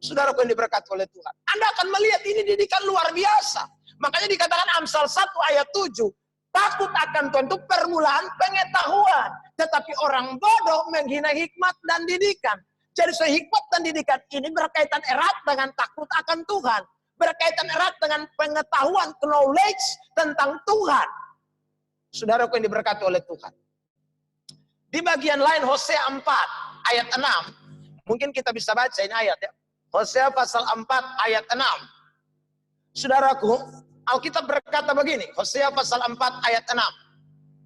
Saudara yang diberkati oleh Tuhan. Anda akan melihat ini didikan luar biasa. Makanya dikatakan Amsal 1 ayat 7. Takut akan Tuhan itu permulaan pengetahuan. Tetapi orang bodoh menghina hikmat dan didikan. Jadi hikmat dan didikan ini berkaitan erat dengan takut akan Tuhan. Berkaitan erat dengan pengetahuan, knowledge tentang Tuhan. Saudara yang diberkati oleh Tuhan. Di bagian lain Hosea 4 ayat 6. Mungkin kita bisa baca ini ayat ya. Hosea pasal 4 ayat 6. Saudaraku, Alkitab berkata begini, Hosea pasal 4 ayat 6.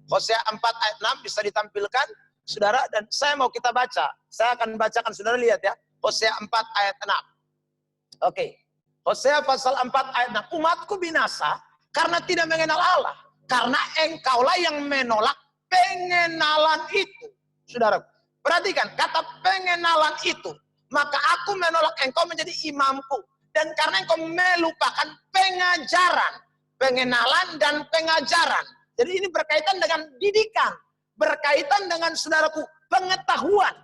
Hosea 4 ayat 6 bisa ditampilkan, saudara, dan saya mau kita baca. Saya akan bacakan, saudara lihat ya. Hosea 4 ayat 6. Oke. Hosea pasal 4 ayat 6. Umatku binasa karena tidak mengenal Allah. Karena engkaulah yang menolak pengenalan itu. Saudara, perhatikan, kata pengenalan itu. Maka aku menolak engkau menjadi imamku. Dan karena engkau melupakan pengajaran. pengenalan, dan pengajaran. Jadi ini berkaitan dengan didikan. Berkaitan dengan saudaraku pengetahuan.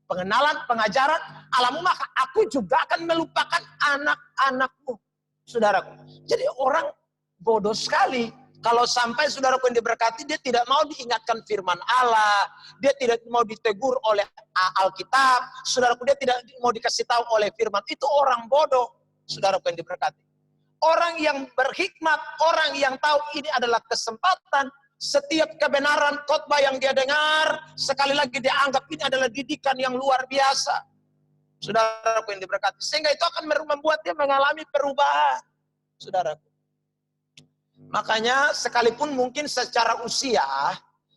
Pengenalan, pengajaran, alamu maka aku juga akan melupakan anak-anakmu. Saudaraku. Jadi orang bodoh sekali. Kalau sampai saudaraku yang diberkati, dia tidak mau diingatkan firman Allah. Dia tidak mau ditegur oleh Alkitab. Saudaraku, dia tidak mau dikasih tahu oleh firman. Itu orang bodoh, saudaraku yang diberkati. Orang yang berhikmat, orang yang tahu ini adalah kesempatan. Setiap kebenaran khotbah yang dia dengar, sekali lagi dia anggap ini adalah didikan yang luar biasa. Saudaraku yang diberkati. Sehingga itu akan membuat dia mengalami perubahan. Saudaraku. Makanya sekalipun mungkin secara usia,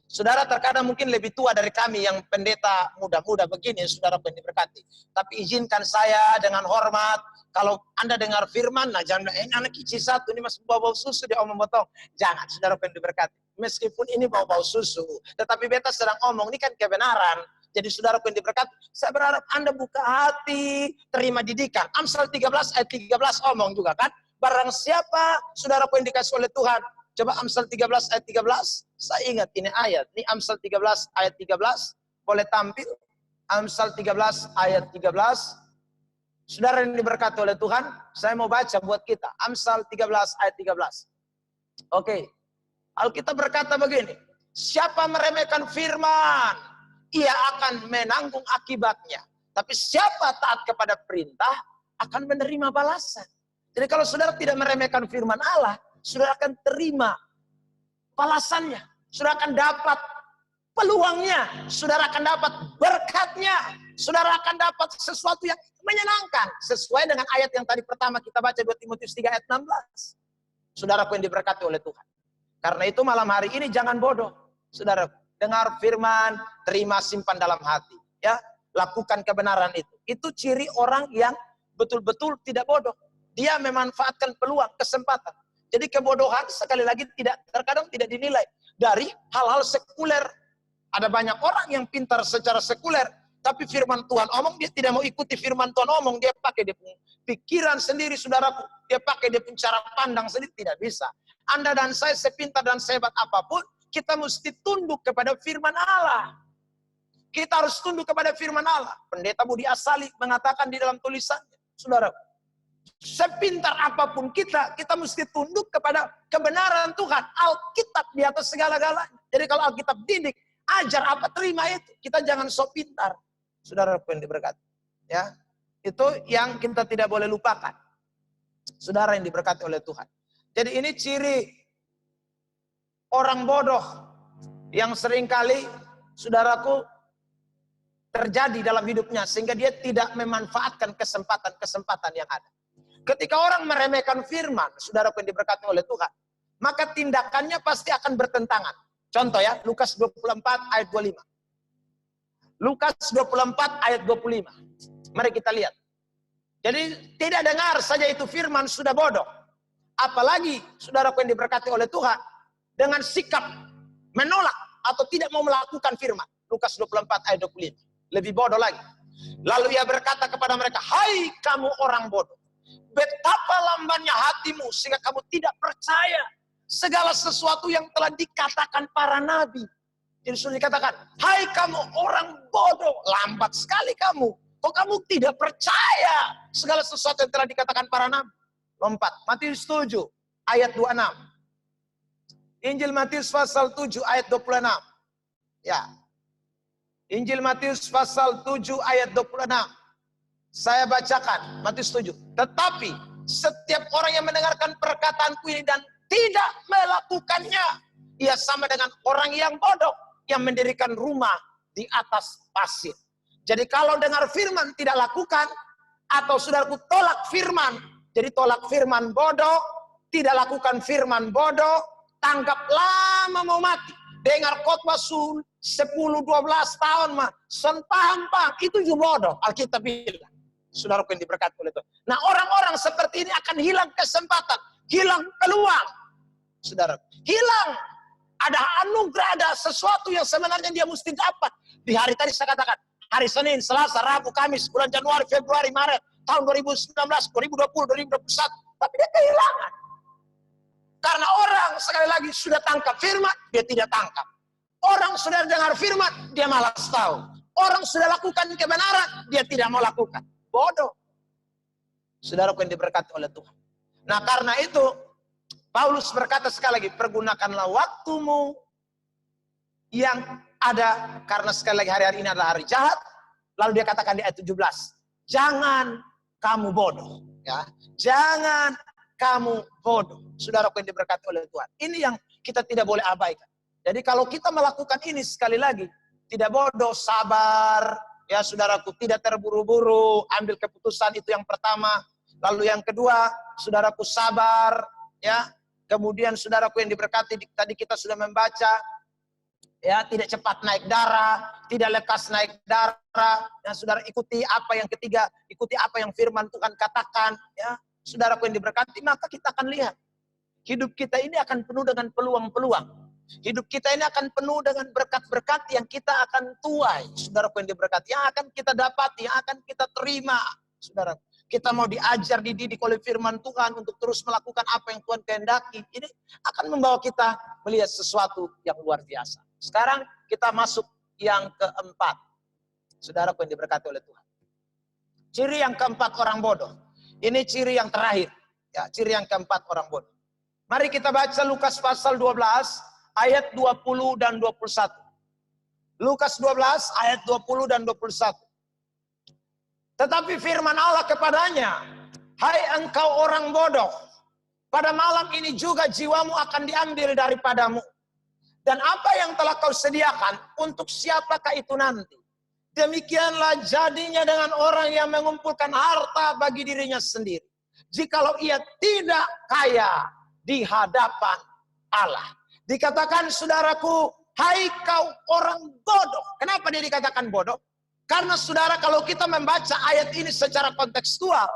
saudara terkadang mungkin lebih tua dari kami yang pendeta muda-muda begini, saudara yang diberkati. Tapi izinkan saya dengan hormat, kalau Anda dengar firman, nah jangan, anak kecil satu ini masih bau-bau susu, dia omong potong. Jangan, saudara yang diberkati. Meskipun ini bau-bau susu, tetapi beta sedang omong, ini kan kebenaran. Jadi saudara yang diberkati, saya berharap Anda buka hati, terima didikan. Amsal 13 ayat 13 omong juga kan. Barang siapa saudaraku yang dikasih oleh Tuhan. Coba Amsal 13 ayat 13. Saya ingat ini ayat. Ini Amsal 13 ayat 13. Boleh tampil. Amsal 13 ayat 13. Saudara yang diberkati oleh Tuhan. Saya mau baca buat kita. Amsal 13 ayat 13. Oke. Alkitab berkata begini. Siapa meremehkan firman, ia akan menanggung akibatnya. Tapi siapa taat kepada perintah, akan menerima balasan. Jadi kalau saudara tidak meremehkan firman Allah, saudara akan terima balasannya. Saudara akan dapat peluangnya. Saudara akan dapat berkatnya. Saudara akan dapat sesuatu yang menyenangkan. Sesuai dengan ayat yang tadi pertama kita baca 2 Timotius 3 ayat 16. Saudaraku yang diberkati oleh Tuhan. Karena itu malam hari ini jangan bodoh. Saudara, dengar firman, terima, simpan dalam hati. Ya, lakukan kebenaran itu. Itu ciri orang yang betul-betul tidak bodoh. Dia memanfaatkan peluang, kesempatan. Jadi kebodohan sekali lagi terkadang tidak dinilai dari hal-hal sekuler. Ada banyak orang yang pintar secara sekuler, tapi firman Tuhan omong, dia tidak mau ikuti firman Tuhan omong, dia pakai dia punya pikiran sendiri, saudaraku. Dia pakai dia punya cara pandang sendiri, tidak bisa. Anda dan saya sepintar dan sehebat apapun, kita mesti tunduk kepada firman Allah. Kita harus tunduk kepada firman Allah. Pendeta Budi Asali mengatakan di dalam tulisannya, saudaraku. Sepintar apapun kita mesti tunduk kepada kebenaran Tuhan. Alkitab di atas segala-galanya. Jadi kalau Alkitab didik, ajar apa, terima itu. Kita jangan sok pintar. Saudara yang diberkati. Ya, itu yang kita tidak boleh lupakan. Saudara yang diberkati oleh Tuhan. Jadi ini ciri orang bodoh yang seringkali, saudaraku, terjadi dalam hidupnya. Sehingga dia tidak memanfaatkan kesempatan-kesempatan yang ada. Ketika orang meremehkan firman, saudaraku yang diberkati oleh Tuhan, maka tindakannya pasti akan bertentangan. Contoh ya, Lukas 24 ayat 25. Lukas 24 ayat 25. Mari kita lihat. Jadi tidak dengar saja itu firman sudah bodoh. Apalagi saudaraku yang diberkati oleh Tuhan, dengan sikap menolak atau tidak mau melakukan firman. Lukas 24 ayat 25. Lebih bodoh lagi. Lalu ia berkata kepada mereka, hai kamu orang bodoh. Betapa lambannya hatimu sehingga kamu tidak percaya segala sesuatu yang telah dikatakan para nabi. Jadi sudah dikatakan, hai kamu orang bodoh, lambat sekali kamu. Kok kamu tidak percaya segala sesuatu yang telah dikatakan para nabi? Lompat, Matius 7 ayat 26. Injil Matius pasal 7 ayat 26. Ya. Injil Matius pasal 7 ayat 26. Saya bacakan Matius 7. Tetapi setiap orang yang mendengarkan perkataanku ini dan tidak melakukannya, ia sama dengan orang yang bodoh yang mendirikan rumah di atas pasir. Jadi kalau dengar firman tidak lakukan, atau saudaraku tolak firman, jadi tolak firman bodoh, tidak lakukan firman bodoh, tanggap lama mau mati. Dengar khotbah 10-12 tahun mah, son paham, itu juga bodoh. Alkitab bilang. Saudaraku yang diberkati oleh Tuhan. Nah orang-orang seperti ini akan hilang kesempatan, hilang peluang. Saudara, hilang. Ada anugerah, ada sesuatu yang sebenarnya dia mesti dapat. Di hari tadi saya katakan, hari Senin, Selasa, Rabu, Kamis, bulan Januari, Februari, Maret, tahun 2019, 2020, 2021. Tapi dia kehilangan. Karena orang sekali lagi sudah tangkap firman, dia tidak tangkap. Orang sudah dengar firman, dia malas tahu. Orang sudah lakukan kebenaran, dia tidak mau lakukan. Bodoh. Saudaraku yang diberkati oleh Tuhan. Nah karena itu, Paulus berkata sekali lagi, pergunakanlah waktumu yang ada, karena sekali lagi hari-hari ini adalah hari jahat. Lalu dia katakan di ayat 17, jangan kamu bodoh. Ya, jangan kamu bodoh. Saudaraku yang diberkati oleh Tuhan. Ini yang kita tidak boleh abaikan. Jadi kalau kita melakukan ini sekali lagi, tidak bodoh, sabar, ya saudaraku, tidak terburu-buru, ambil keputusan, itu yang pertama. Lalu yang kedua, saudaraku sabar, ya. Kemudian saudaraku yang diberkati, tadi kita sudah membaca, ya, tidak cepat naik darah, tidak lekas naik darah. Ya, saudara ikuti apa yang ketiga, ikuti apa yang firman Tuhan katakan, ya. Saudaraku yang diberkati, maka kita akan lihat hidup kita ini akan penuh dengan peluang-peluang. Hidup kita ini akan penuh dengan berkat-berkat yang kita akan tuai. Saudaraku yang diberkati, yang akan kita dapati, yang akan kita terima. Saudara, kita mau diajar, dididik oleh firman Tuhan untuk terus melakukan apa yang Tuhan kehendaki. Ini akan membawa kita melihat sesuatu yang luar biasa. Sekarang kita masuk yang keempat. Saudaraku yang diberkati oleh Tuhan. Ciri yang keempat orang bodoh. Ini ciri yang terakhir. Ya, ciri yang keempat orang bodoh. Mari kita baca Lukas pasal 12 ayat 20 dan 21. Lukas 12 ayat 20 dan 21. Tetapi firman Allah kepadanya, hai engkau orang bodoh, pada malam ini juga jiwamu akan diambil daripadamu. Dan apa yang telah kau sediakan, untuk siapakah itu nanti? Demikianlah jadinya dengan orang yang mengumpulkan harta bagi dirinya sendiri, jikalau ia tidak kaya di hadapan Allah. Dikatakan saudaraku, hai kau orang bodoh. Kenapa dia dikatakan bodoh? Karena saudara, kalau kita membaca ayat ini secara kontekstual,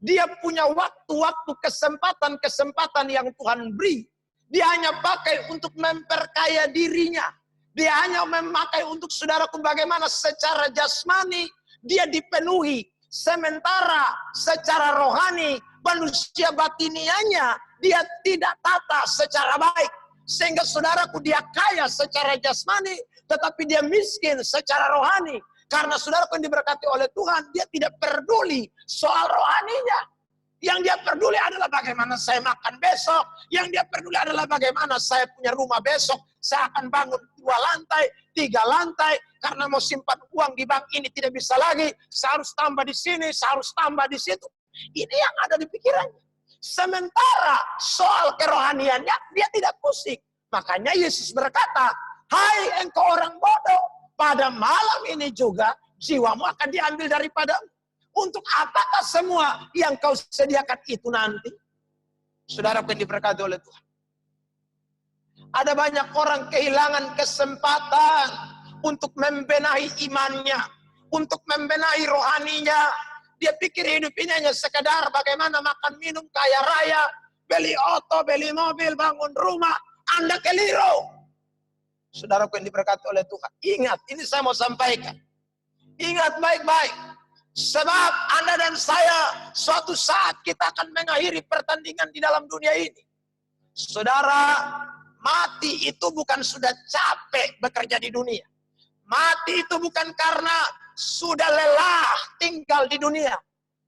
dia punya waktu-waktu, kesempatan-kesempatan yang Tuhan beri. Dia hanya pakai untuk memperkaya dirinya. Dia hanya memakai untuk saudaraku bagaimana secara jasmani dia dipenuhi. Sementara secara rohani, manusia batinianya dia tidak tata secara baik. Sehingga saudaraku dia kaya secara jasmani, tetapi dia miskin secara rohani. Karena saudaraku yang diberkati oleh Tuhan, dia tidak peduli soal rohaninya. Yang dia peduli adalah bagaimana saya makan besok. Yang dia peduli adalah bagaimana saya punya rumah besok. Saya akan bangun 2 lantai, 3 lantai. Karena mau simpan uang di bank ini tidak bisa lagi. Saya harus tambah di sini, saya harus tambah di situ. Ini yang ada di pikirannya. Sementara soal kerohaniannya dia tidak pusing. Makanya Yesus berkata, hai engkau orang bodoh, pada malam ini juga jiwamu akan diambil daripadamu. Untuk apakah semua yang kau sediakan itu nanti? Saudara yang diberkati oleh Tuhan. Ada banyak orang kehilangan kesempatan untuk membenahi imannya, untuk membenahi rohaninya. Dia pikir hidup ini hanya sekedar bagaimana makan minum kaya raya, beli oto, beli mobil, bangun rumah. Anda keliru. Saudaraku yang diberkati oleh Tuhan. Ingat, ini saya mau sampaikan. Ingat baik-baik. Sebab Anda dan saya suatu saat kita akan mengakhiri pertandingan di dalam dunia ini. Saudara, mati itu bukan sudah capek bekerja di dunia. Mati itu bukan karena sudah lelah tinggal di dunia.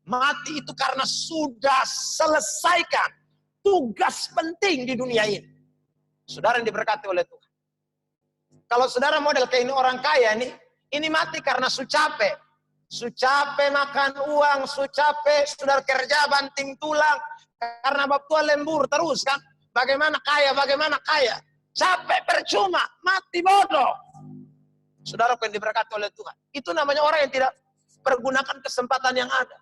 Mati itu karena sudah selesaikan tugas penting di dunia ini. Saudara yang diberkati oleh Tuhan. Kalau saudara model kayak ini orang kaya nih, ini mati karena su capek. Su capek makan uang, su capek saudara kerja banting tulang. Karena bab tua lembur terus kan. Bagaimana kaya, bagaimana kaya. Capek percuma, mati bodoh. Saudara yang diberkati oleh Tuhan. Itu namanya orang yang tidak pergunakan kesempatan yang ada.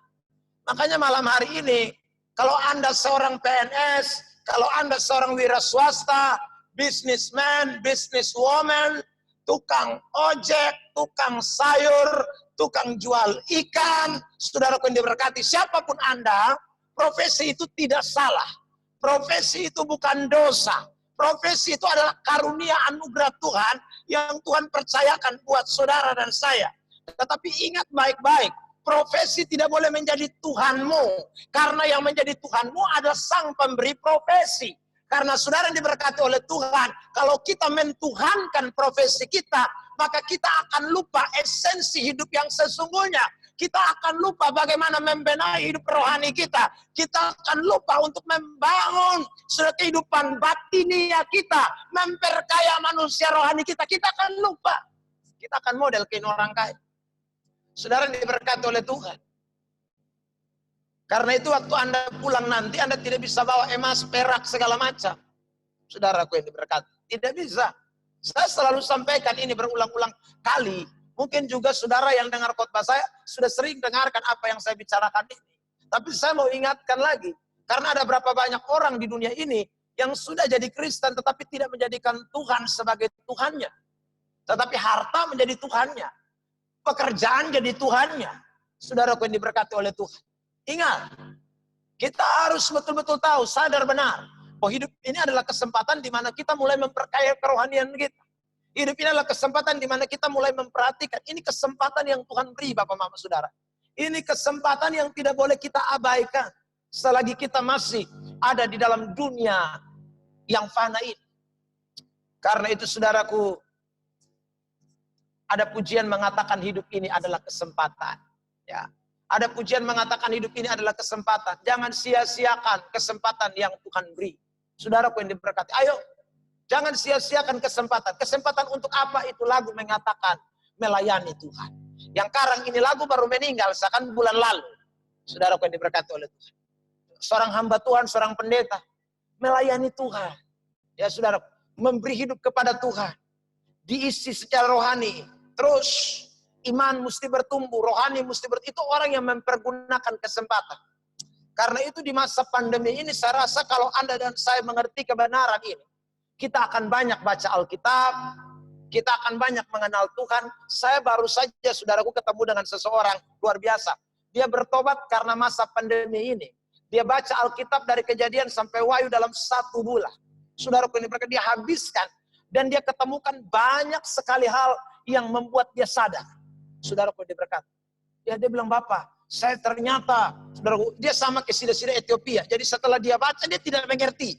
Makanya malam hari ini, kalau Anda seorang PNS, kalau Anda seorang wira swasta, businessman, businesswoman, tukang ojek, tukang sayur, tukang jual ikan, saudara yang diberkati, siapapun Anda, profesi itu tidak salah. Profesi itu bukan dosa. Profesi itu adalah karunia anugerah Tuhan yang Tuhan percayakan buat saudara dan saya. Tetapi ingat baik-baik, profesi tidak boleh menjadi Tuhanmu. Karena yang menjadi Tuhanmu adalah sang pemberi profesi. Karena saudara diberkati oleh Tuhan, kalau kita mentuhankan profesi kita, maka kita akan lupa esensi hidup yang sesungguhnya. Kita akan lupa bagaimana membenahi hidup rohani kita. Kita akan lupa untuk membangun kehidupan batinia kita, memperkaya manusia rohani kita. Kita akan lupa. Kita akan model kayak orang kaya. Saudara diberkati oleh Tuhan. Karena itu waktu Anda pulang nanti, Anda tidak bisa bawa emas, perak, segala macam. Saudaraku yang diberkati. Tidak bisa. Saya selalu sampaikan ini berulang-ulang kali. Mungkin juga saudara yang dengar khotbah saya sudah sering dengarkan apa yang saya bicarakan ini. Tapi saya mau ingatkan lagi. Karena ada berapa banyak orang di dunia ini yang sudah jadi Kristen tetapi tidak menjadikan Tuhan sebagai Tuhannya. Tetapi harta menjadi Tuhannya. Pekerjaan jadi Tuhannya. Saudaraku yang diberkati oleh Tuhan. Ingat, kita harus betul-betul tahu, sadar benar. bahwa hidup ini adalah kesempatan di mana kita mulai memperkaya kerohanian kita. Hidup ini adalah kesempatan di mana kita mulai memperhatikan. Ini kesempatan yang Tuhan beri, Bapak, Mama, Saudara. Ini kesempatan yang tidak boleh kita abaikan. Selagi kita masih ada di dalam dunia yang fana ini. Karena itu, saudaraku, ada pujian mengatakan hidup ini adalah kesempatan. Ya. Ada pujian mengatakan hidup ini adalah kesempatan. Jangan sia-siakan kesempatan yang Tuhan beri. Saudaraku yang diberkati, ayo. Jangan sia-siakan kesempatan. Kesempatan untuk apa? Itu lagu mengatakan melayani Tuhan. Yang sekarang ini lagu baru meninggal seakan bulan lalu. Saudaraku yang diberkati oleh Tuhan. Seorang hamba Tuhan, seorang pendeta. Melayani Tuhan. Ya saudara, memberi hidup kepada Tuhan. Diisi secara rohani. Terus iman mesti bertumbuh, rohani mesti bertumbuh. Itu orang yang mempergunakan kesempatan. Karena itu di masa pandemi ini saya rasa kalau Anda dan saya mengerti kebenaran ini, kita akan banyak baca Alkitab, kita akan banyak mengenal Tuhan. Saya baru saja, saudaraku, ketemu dengan seseorang luar biasa. Dia bertobat karena masa pandemi ini. Dia baca Alkitab dari Kejadian sampai Wahyu dalam 1 bulan. Saudaraku ini, dia habiskan. Dan dia ketemukan banyak sekali hal yang membuat dia sadar. Saudaraku diberkati. Dia bilang, Bapak, saya ternyata, saudaraku, dia sama ke sida-sida Ethiopia. Jadi setelah dia baca, dia tidak mengerti.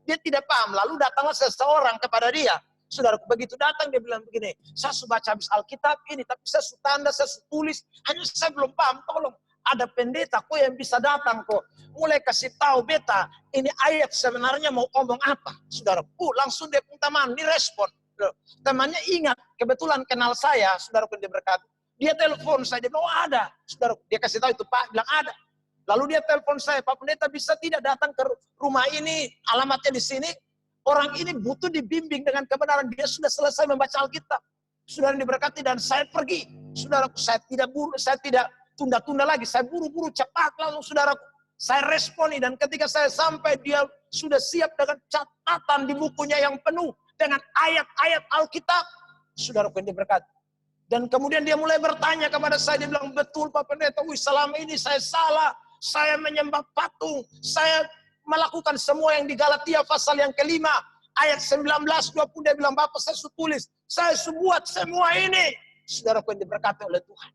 Dia tidak paham. Lalu datanglah seseorang kepada dia. Saudaraku, begitu datang dia bilang begini, saya sudah baca habis Alkitab ini, tapi saya sudah tanda, saya sudah tulis, hanya saya belum paham. Tolong, ada pendeta kok yang bisa datang kok. Mulai kasih tahu beta, ini ayat sebenarnya mau omong apa. Saudaraku, langsung dia pun teman, direspon. Temannya ingat, kebetulan kenal saya, saudaraku dia berkata. Dia telepon saya, dia bilang, oh ada. Saudaraku, dia kasih tahu itu Pak, bilang ada. Lalu dia telepon saya, Pak Pendeta bisa tidak datang ke rumah ini, alamatnya di sini. Orang ini butuh dibimbing dengan kebenaran. Dia sudah selesai membaca Alkitab. Saudara diberkati dan saya pergi. Saudaraku, saya tidak tunda-tunda lagi. Saya buru-buru cepat langsung saudaraku. Saya responi dan ketika saya sampai dia sudah siap dengan catatan di bukunya yang penuh. Dengan ayat-ayat Alkitab. Saudaraku yang diberkati. Dan kemudian dia mulai bertanya kepada saya. Dia bilang, betul Pak Pendeta, selama ini saya salah. Saya menyembah patung. Saya melakukan semua yang di Galatia pasal yang kelima. Ayat 19-20 dia bilang, Bapak saya sudah tulis. Saya sudah buat semua ini. Saudaraku yang diberkati oleh Tuhan.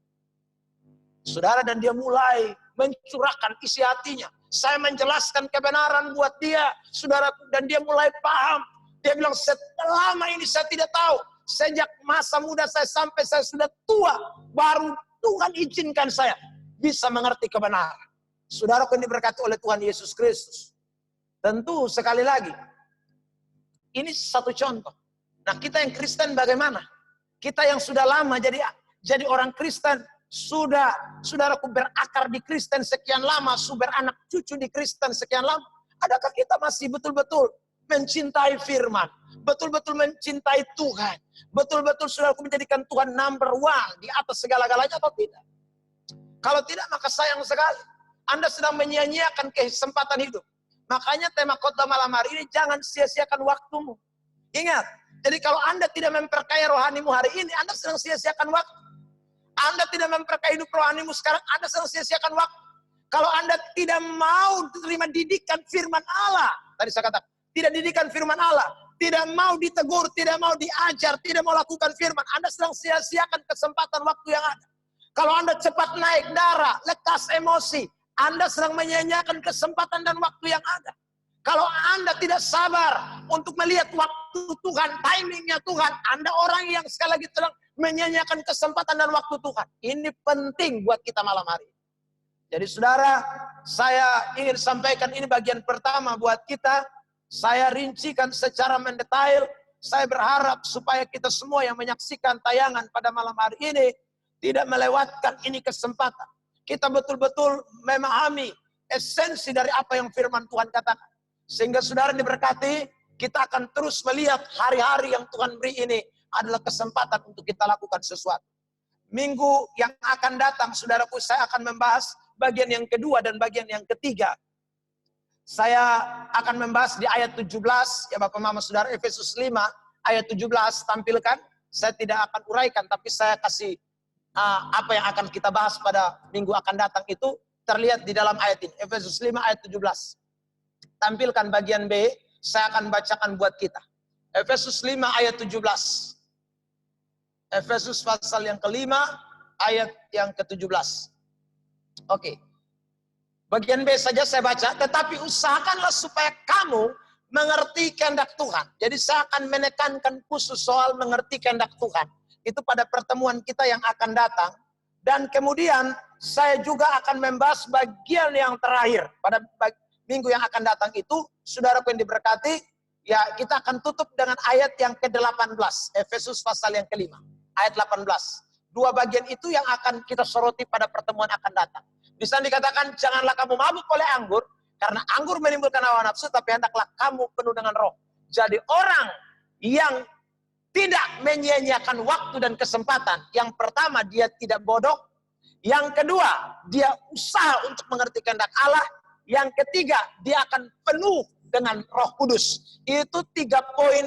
Saudara, dan dia mulai mencurahkan isi hatinya. Saya menjelaskan kebenaran buat dia. Saudaraku, dan dia mulai paham. Dia bilang, selama ini saya tidak tahu. Sejak masa muda saya sampai saya sudah tua. Baru Tuhan izinkan saya bisa mengerti kebenaran. Saudaraku yang diberkati oleh Tuhan Yesus Kristus. Tentu sekali lagi, ini satu contoh. Nah kita yang Kristen bagaimana? Kita yang sudah lama jadi orang Kristen, saudaraku berakar di Kristen sekian lama, beranak cucu di Kristen sekian lama. Adakah kita masih betul-betul mencintai firman? Betul-betul mencintai Tuhan? Betul-betul saudaraku menjadikan Tuhan number one di atas segala-galanya atau tidak? Kalau tidak maka sayang sekali. Anda sedang menyia-nyiakan kesempatan hidup. Makanya tema khotbah malam hari ini, jangan sia-siakan waktumu. Ingat, jadi kalau Anda tidak memperkaya rohanimu hari ini, Anda sedang sia-siakan waktu. Anda tidak memperkaya hidup rohanimu sekarang, Anda sedang sia-siakan waktu. Kalau Anda tidak mau terima didikan firman Allah, tadi saya katakan, tidak didikan firman Allah, tidak mau ditegur, tidak mau diajar, tidak mau lakukan firman, Anda sedang sia-siakan kesempatan waktu yang ada. Kalau Anda cepat naik darah, lekas emosi, Anda sedang menyanyiakan kesempatan dan waktu yang ada. Kalau Anda tidak sabar untuk melihat waktu Tuhan, timingnya Tuhan, Anda orang yang sekali lagi sedang menyanyiakan kesempatan dan waktu Tuhan. Ini penting buat kita malam hari. Jadi saudara, saya ingin sampaikan ini bagian pertama buat kita. Saya rincikan secara mendetail. Saya berharap supaya kita semua yang menyaksikan tayangan pada malam hari ini tidak melewatkan ini kesempatan. Kita betul-betul memahami esensi dari apa yang firman Tuhan katakan. Sehingga saudara diberkati, kita akan terus melihat hari-hari yang Tuhan beri ini adalah kesempatan untuk kita lakukan sesuatu. Minggu yang akan datang, saudaraku, saya akan membahas bagian yang kedua dan bagian yang ketiga. Saya akan membahas di ayat 17, ya Bapak Mama Saudara, Efesus 5, ayat 17 tampilkan. Saya tidak akan uraikan, tapi saya kasih apa yang akan kita bahas pada minggu akan datang itu terlihat di dalam ayat ini. Efesus 5, ayat 17. Tampilkan bagian B, saya akan bacakan buat kita. Efesus 5 ayat 17. Efesus pasal yang kelima, ayat yang ke-17. Oke. Bagian B saja saya baca, tetapi usahakanlah supaya kamu mengerti kehendak Tuhan. Jadi saya akan menekankan khusus soal mengerti kehendak Tuhan. Itu pada pertemuan kita yang akan datang. Dan kemudian saya juga akan membahas bagian yang terakhir. Pada minggu yang akan datang itu, saudaraku yang diberkati, ya kita akan tutup dengan ayat yang ke-18. Efesus pasal yang kelima. Ayat 18. Dua bagian itu yang akan kita soroti pada pertemuan akan datang. Di sana dikatakan, janganlah kamu mabuk oleh anggur, karena anggur menimbulkan hawa nafsu, tapi hendaklah kamu penuh dengan roh. Jadi orang yang tidak menyia-nyiakan waktu dan kesempatan, yang pertama dia tidak bodoh, yang kedua dia usaha untuk mengerti kehendak Allah, yang ketiga dia akan penuh dengan Roh Kudus. Itu 3 poin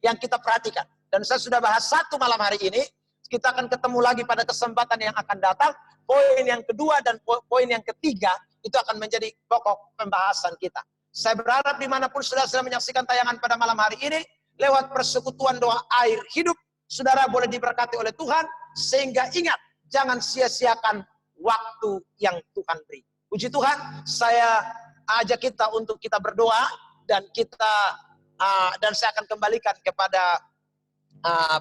yang kita perhatikan. Dan saya sudah bahas satu malam hari ini. Kita akan ketemu lagi pada kesempatan yang akan datang. Poin yang kedua dan poin yang ketiga itu akan menjadi pokok pembahasan kita. Saya berharap dimanapun saudara sedang menyaksikan tayangan pada malam hari ini, lewat persekutuan doa air hidup, saudara boleh diberkati oleh Tuhan, sehingga ingat, jangan sia-siakan waktu yang Tuhan beri. Puji Tuhan, saya ajak kita untuk kita berdoa, dan saya akan kembalikan kepada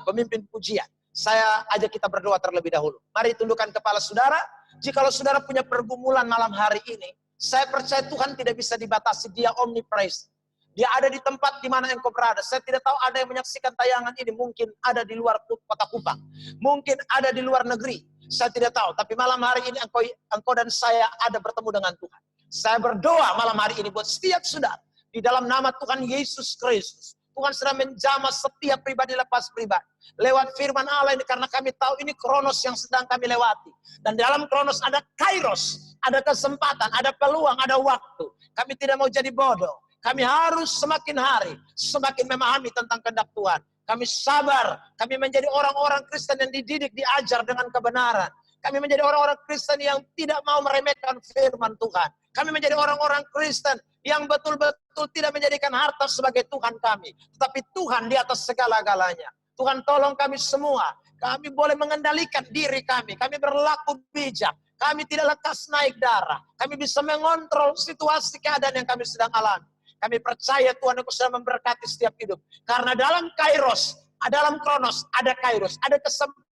pemimpin pujian. Saya ajak kita berdoa terlebih dahulu. Mari tundukkan kepala saudara. Jikalau saudara punya pergumulan malam hari ini, saya percaya Tuhan tidak bisa dibatasi. Dia omnipresent. Dia ada di tempat di mana engkau berada. Saya tidak tahu ada yang menyaksikan tayangan ini. Mungkin ada di luar kota Kupang. Mungkin ada di luar negeri. Saya tidak tahu. Tapi malam hari ini engkau dan saya ada bertemu dengan Tuhan. Saya berdoa malam hari ini buat setiap saudara. Di dalam nama Tuhan Yesus Kristus. Tuhan sedang menjamah setiap pribadi lepas pribadi. Lewat firman Allah ini, karena kami tahu ini kronos yang sedang kami lewati. Dan dalam kronos ada kairos, ada kesempatan, ada peluang, ada waktu. Kami tidak mau jadi bodoh. Kami harus semakin hari, semakin memahami tentang kehendak Tuhan. Kami sabar, kami menjadi orang-orang Kristen yang dididik, diajar dengan kebenaran. Kami menjadi orang-orang Kristen yang tidak mau meremehkan firman Tuhan. Kami menjadi orang-orang Kristen yang betul-betul tidak menjadikan harta sebagai Tuhan kami. Tetapi Tuhan di atas segala-galanya. Tuhan tolong kami semua. Kami boleh mengendalikan diri kami. Kami berlaku bijak. Kami tidak lekas naik darah. Kami bisa mengontrol situasi keadaan yang kami sedang alami. Kami percaya Tuhan Engkau sudah memberkati setiap hidup. Karena dalam kairos, dalam kronos, ada kairos, ada kesempatan.